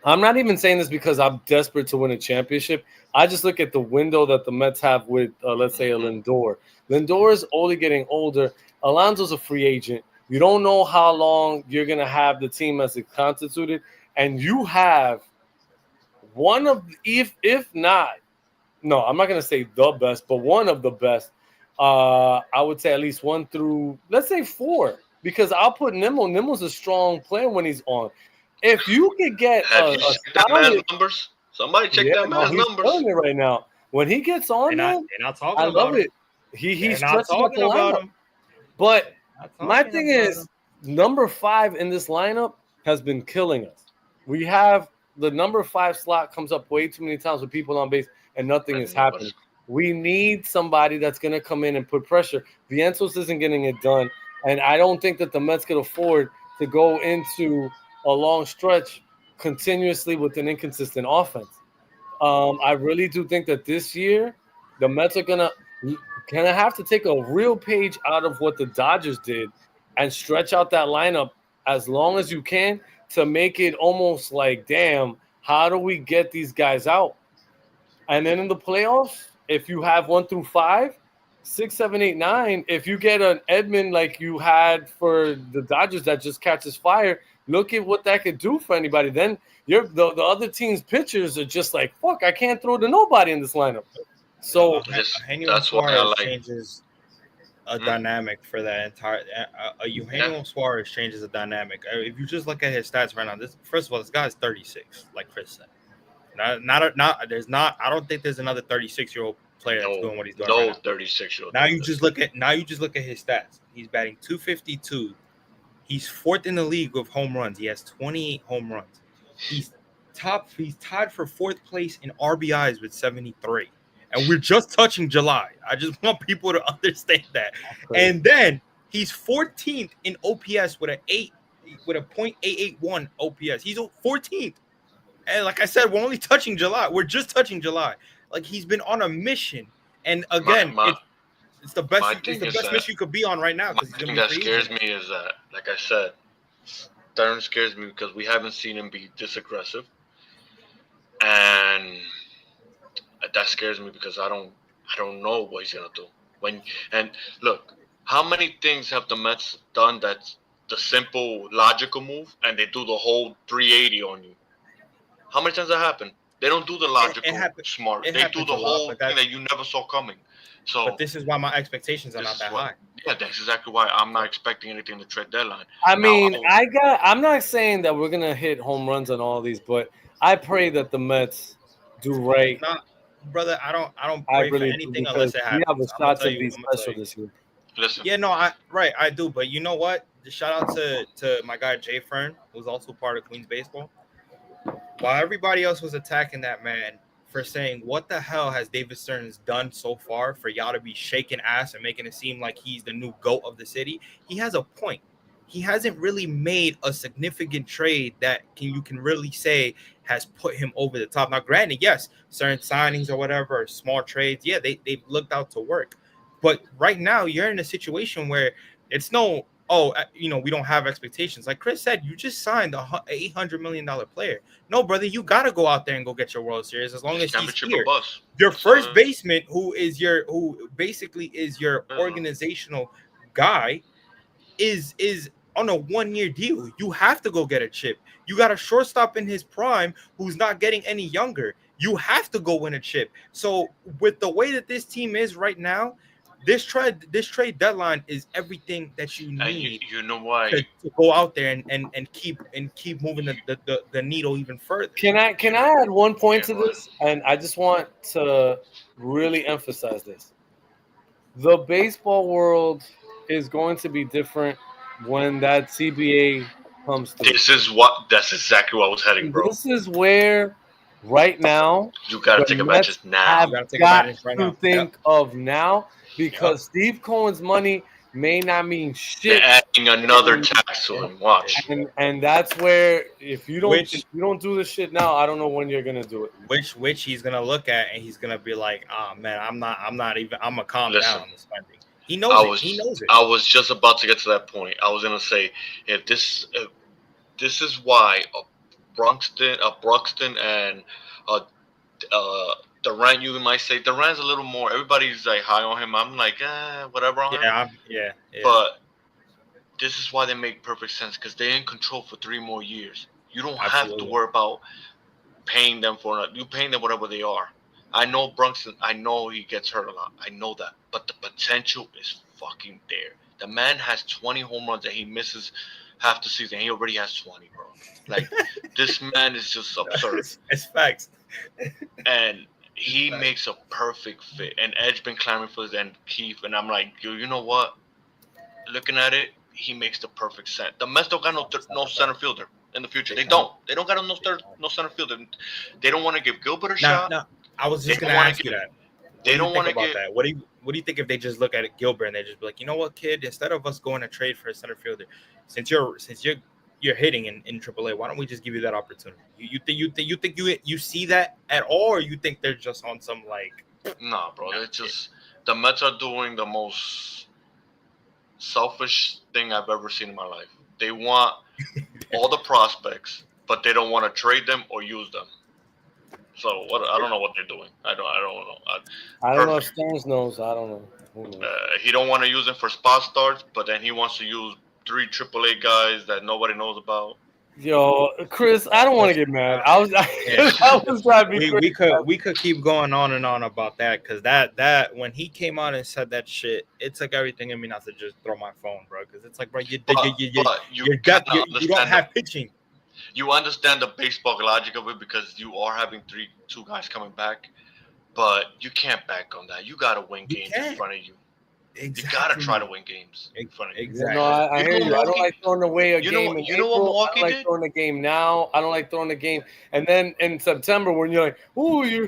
Speaker 1: I'm not even saying this because I'm desperate to win a championship. I just look at the window that the Mets have with, let's say, a Lindor. Lindor is only getting older. Alonso's a free agent. You don't know how long you're going to have the team as it's constituted. And you have one of, if not, no, I'm not going to say the best, but one of the best. I would say at least 1 through, let's say 4, because I'll put Nimmo. Nimmo's a strong player when he's on. If you could get
Speaker 3: that man's numbers, somebody check that man's numbers.
Speaker 1: He's it right now. When he gets on, I love it. He's stretching up the lineup. But my thing is, number 5 in this lineup has been killing us. We have the number 5 slot comes up way too many times with people on base, and nothing is happening. We need somebody that's going to come in and put pressure. Vientos isn't getting it done, and I don't think that the Mets could afford to go into a long stretch continuously with an inconsistent offense. I really do think that this year the Mets are gonna have to take a real page out of what the Dodgers did and stretch out that lineup as long as you can to make it almost like, damn, how do we get these guys out? And then in the playoffs, if you have 1 through 5, 6, 7, 8, 9, if you get an Edman like you had for the Dodgers that just catches fire, look at what that could do for anybody. Then the other team's pitchers are just like, fuck, I can't throw to nobody in this lineup. So
Speaker 2: Eugenio Suarez changes a dynamic for that entire. Eugenio Suarez changes a dynamic. If you just look at his stats right now, first of all, this guy's 36, like Chris said. I don't think there's another 36-year-old player that's doing what he's doing.
Speaker 3: No 36-year-old.
Speaker 2: Now you just look at his stats. He's batting .252. He's fourth in the league with home runs. He has 28 home runs. He's tied for fourth place in RBIs with 73. And we're just touching July. I just want people to understand that. And then he's 14th in OPS with a .881 OPS. He's 14th. And like I said, we're only touching July. We're just touching July. Like, he's been on a mission. And again, it's the best. It's the best mission you could be on right now.
Speaker 3: The thing that scares me is that, like I said, Darren scares me because we haven't seen him be this aggressive, and that scares me because I don't know what he's gonna do. And look, how many things have the Mets done that's the simple, logical move, and they do the whole 380 on you? How many times that happen? They don't do the logical, smart. They do the whole thing that you never saw coming. So,
Speaker 2: but this is why my expectations are not that high.
Speaker 3: Yeah, that's exactly why I'm not expecting anything to trade deadline.
Speaker 1: I mean, I'm not saying that we're gonna hit home runs on all these, but I pray that the Mets do right.
Speaker 2: Brother, I don't pray for anything unless it happens.
Speaker 1: We have a shot to be special this year.
Speaker 3: Listen.
Speaker 2: Yeah, no, I do, but you know what? Just shout out to my guy Jay Fern, who's also part of Queens Baseball. While everybody else was attacking that man for saying, what the hell has David Stearns done so far for y'all to be shaking ass and making it seem like he's the new GOAT of the city? He has a point. He hasn't really made a significant trade that you can really say has put him over the top. Now, granted, yes, certain signings or whatever, small trades, yeah, they've looked out to work. But right now, you're in a situation where it's no, we don't have expectations. Like Chris said, you just signed an $800 million player. No, brother, you got to go out there and go get your World Series as long as he's here. Your first baseman, who basically is your organizational guy, is on a 1-year deal. You have to go get a chip. You got a shortstop in his prime who's not getting any younger. You have to go win a chip. So with the way that this team is right now, this trade deadline is everything that you need.
Speaker 3: You know why
Speaker 2: to go out there and keep moving the needle even further.
Speaker 1: Can I add one point to this? And I just want to really emphasize this. The baseball world is going to be different when that CBA comes through.
Speaker 3: That's exactly what I was heading, bro.
Speaker 1: This is where right now
Speaker 3: you gotta take advantage now.
Speaker 1: Think of now. Because Steve Cohen's money may not mean shit.
Speaker 3: They're adding another tax to him. Watch.
Speaker 1: And that's where if you don't do this shit now, I don't know when you're gonna do it.
Speaker 2: Which he's gonna look at and he's gonna be like, oh man, I'm gonna calm down on the spending. He knows it.
Speaker 3: I was just about to get to that point. I was gonna say if this is why Bruxton and Durant, you might say Durant's a little more. Everybody's like high on him. I'm like, whatever on him.
Speaker 2: Yeah.
Speaker 3: But this is why they make perfect sense because they're in control for 3 more years. You don't have to worry about paying them you paying them whatever they are. I know Bruxton. I know he gets hurt a lot. I know that, but the potential is fucking there. The man has 20 home runs and he misses half the season. He already has 20, bro. Like this man is just absurd.
Speaker 2: It's facts.
Speaker 3: And he makes a perfect fit. And Edge been clamoring for this and Keith. And I'm like, you know what? Looking at it, he makes the perfect sense. The Mets don't got no center fielder in the future. They don't. They don't got no center fielder. They don't want to give Gilbert a shot.
Speaker 2: No, I was just going to ask you that.
Speaker 3: They don't want to get
Speaker 2: that. What do you think if they just look at Gilbert and they just be like, you know what, kid? Instead of us going to trade for a center fielder, since you're you're hitting in AAA. Why don't we just give you that opportunity? You think you see that at all, or you think they're just on some like?
Speaker 3: Nah, bro. It's just the Mets are doing the most selfish thing I've ever seen in my life. They want all the prospects, but they don't want to trade them or use them. So what? I don't know what they're doing. I don't know.
Speaker 1: I don't know if Stones knows. I don't know.
Speaker 3: He don't want to use them for spot starts, but then he wants to use 3 AAA guys that nobody knows about.
Speaker 1: Yo, Chris, I don't want to get mad. I was trying to be
Speaker 2: we could keep going on and on about that, because that when he came out and said that shit, it took everything in me not to just throw my phone, bro. Because it's like, bro, you don't have pitching.
Speaker 3: You understand the baseball logic of it because you are having 2 guys coming back, but you can't bank on that. You gotta win games in front of you. Exactly. You gotta try to win games in front of you.
Speaker 1: Exactly. No, I hear you. I don't like throwing away a game. You know what Milwaukee did? I don't like throwing the game now. I don't like throwing the game. And then in September, when you're like, "Oh, you're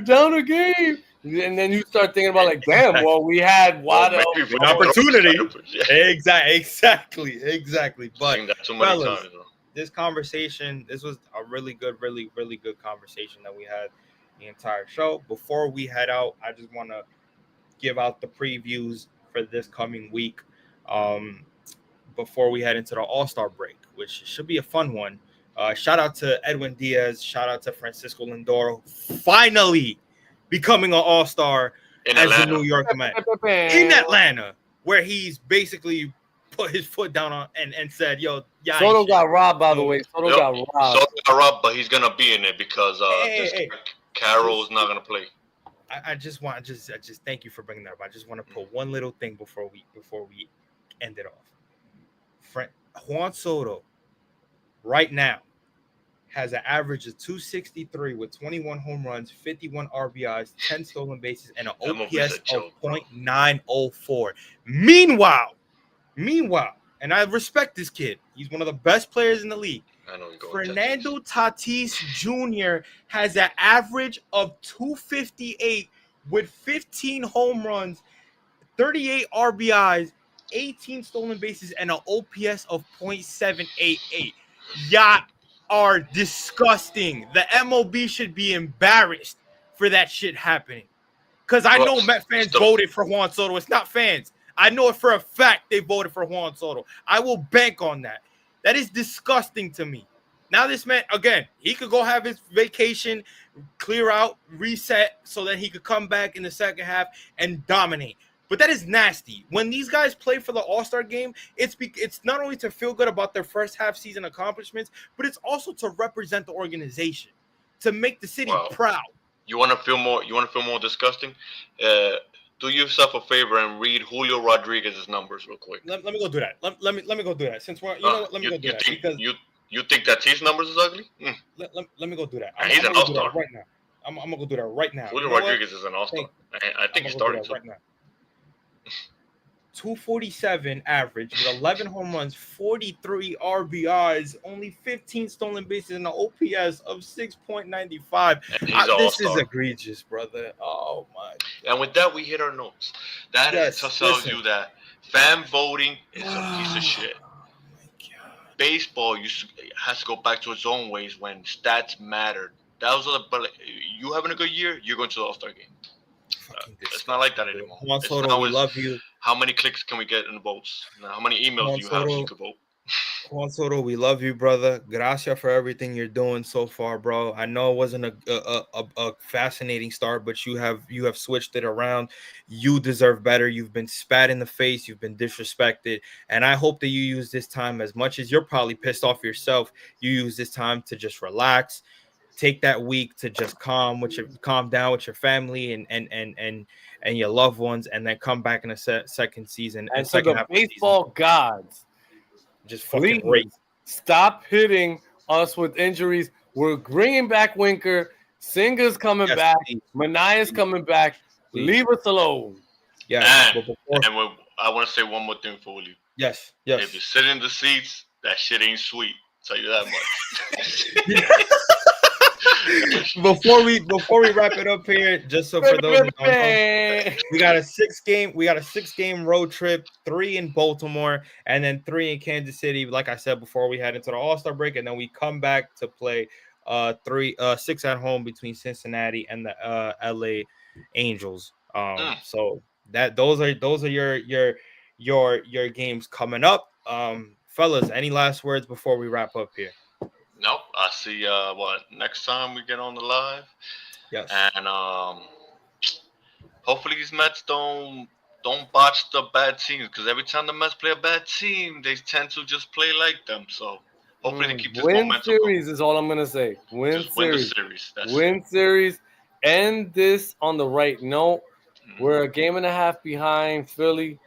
Speaker 1: down a game," and then you start thinking about like, "Damn, well, we had
Speaker 2: an opportunity." Exactly. But fellas, this conversation, this was a really good conversation that we had the entire show. Before we head out, I just want to give out the previews for this coming week before we head into the All-Star break, which should be a fun one. Shout out to Edwin Diaz. Shout out to Francisco Lindor. Finally becoming an All-Star as a New York Met. In Atlanta, where he's basically put his foot down on and said, yo, yeah.
Speaker 1: Soto got robbed, by the way. Soto got
Speaker 3: robbed, but he's going to be in it because Carroll's not going to play.
Speaker 2: I just thank you for bringing that up. I just want to put one little thing before we end it off. Juan Soto right now has an average of 263 with 21 home runs, 51 RBIs, 10 stolen bases, and an OPS of .904. Meanwhile, and I respect this kid. He's one of the best players in the league. Fernando Tatis Jr. has an average of 258 with 15 home runs, 38 RBIs, 18 stolen bases, and an OPS of .788. Y'all are disgusting. The MLB should be embarrassed for that shit happening. Because I know Met fans voted for Juan Soto. It's not fans. I know it for a fact they voted for Juan Soto. I will bank on that. That is disgusting to me. Now this man, again, he could go have his vacation, clear out, reset, so that he could come back in the second half and dominate. But that is nasty. When these guys play for the All-Star game, it's not only to feel good about their first half season accomplishments, but it's also to represent the organization, to make the city proud.
Speaker 3: You want to feel more disgusting? Do yourself a favor and read Julio Rodriguez's numbers real quick.
Speaker 2: Let me go do that. Let me go do that. Since we're, let me go do that. Because
Speaker 3: you think that his numbers is ugly?
Speaker 2: Let me go do that.
Speaker 3: He's an all-star
Speaker 2: right now. I'm gonna go do that right now.
Speaker 3: Julio Rodriguez is an all-star. I think he's starting
Speaker 2: right now. 247 average with 11 home runs, 43 RBIs, only 15 stolen bases, and an OPS of 6.95. This is egregious, brother. Oh my!
Speaker 3: And with that, we hit our notes. That tells you that fan voting is a piece of shit. Baseball has to go back to its own ways when stats mattered. But you having a good year, you're going to the All-Star game. It's not like that anymore.
Speaker 2: Juan Soto, we love you.
Speaker 3: How many clicks can we get in the votes? Now, how many emails do you have so you could vote?
Speaker 2: Juan Soto, we love you, brother. Gracias for everything you're doing so far, bro. I know it wasn't a fascinating start, but you have switched it around. You deserve better. You've been spat in the face. You've been disrespected. And I hope that you use this time, as much as you're probably pissed off yourself, you use this time to just relax. Take that week to just calm down with your family and your loved ones, and then come back in a second season.
Speaker 1: And so the baseball gods,
Speaker 2: just fucking great.
Speaker 1: Stop hitting us with injuries. We're bringing back Winker. Singer's coming back. Manaea's coming back. Please. Leave us alone.
Speaker 3: Yeah. I want to say one more thing for you.
Speaker 2: Yes.
Speaker 3: If you sit in the seats, that shit ain't sweet. I'll tell you that much.
Speaker 2: Before we wrap it up here, just so for those who don't know, we got a 6-game road trip, 3 in Baltimore, and then 3 in Kansas City. Like I said before, we head into the All-Star break, and then we come back to play 6 at home between Cincinnati and the LA Angels. So that those are your games coming up. Fellas, any last words before we wrap up here?
Speaker 3: Nope. I see next time we get on the live.
Speaker 2: Yes.
Speaker 3: And hopefully these Mets don't botch the bad teams, because every time the Mets play a bad team, they tend to just play like them. So hopefully they keep this momentum.
Speaker 1: Win series is all I'm gonna say. Win
Speaker 3: the
Speaker 1: series.
Speaker 3: That's
Speaker 1: win series. End this on the right note. We're a game and a half behind Philly.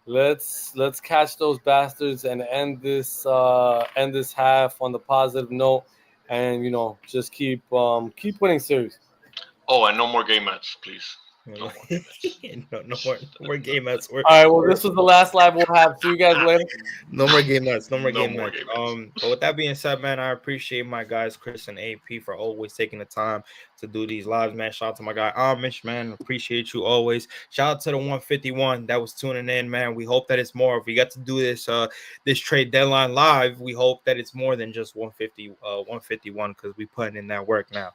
Speaker 1: Let's catch those bastards and end this half on the positive note, and just keep winning series.
Speaker 3: Oh, and no more game Mets, please.
Speaker 2: No more game Mets.
Speaker 1: All right. Well, this was the last live we'll have. See you guys later.
Speaker 2: No more game Mets. No more game Mets. But with that being said, man, I appreciate my guys Chris and AP for always taking the time to do these lives, man. Shout out to my guy Amish, man. Appreciate you always. Shout out to the 151 that was tuning in, man. We hope that it's more. If we got to do this trade deadline live, we hope that it's more than just 151, because we putting in that work now.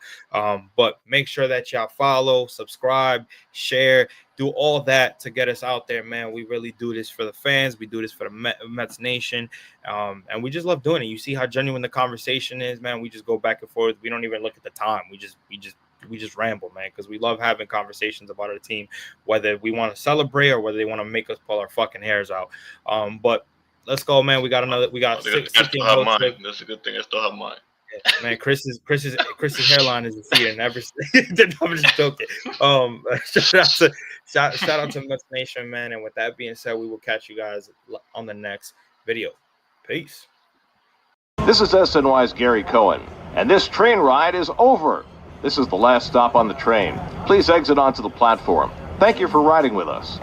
Speaker 2: But make sure that y'all follow, subscribe, share, do all that to get us out there, man. We really do this for the fans. We do this for the Mets Nation, and we just love doing it. You see how genuine the conversation is, man. We just go back and forth. We don't even look at the time. We just ramble, man, because we love having conversations about our team, whether we want to celebrate or whether they want to make us pull our fucking hairs out. But let's go, man. We got 6
Speaker 3: That's a good thing. I still have mine.
Speaker 2: Man, Chris's hairline is receding. I'm just joking. Shout out to Mets Nation, man. And with that being said, we will catch you guys on the next video. Peace.
Speaker 4: This is SNY's Gary Cohen, and this train ride is over. This is the last stop on the train. Please exit onto the platform. Thank you for riding with us.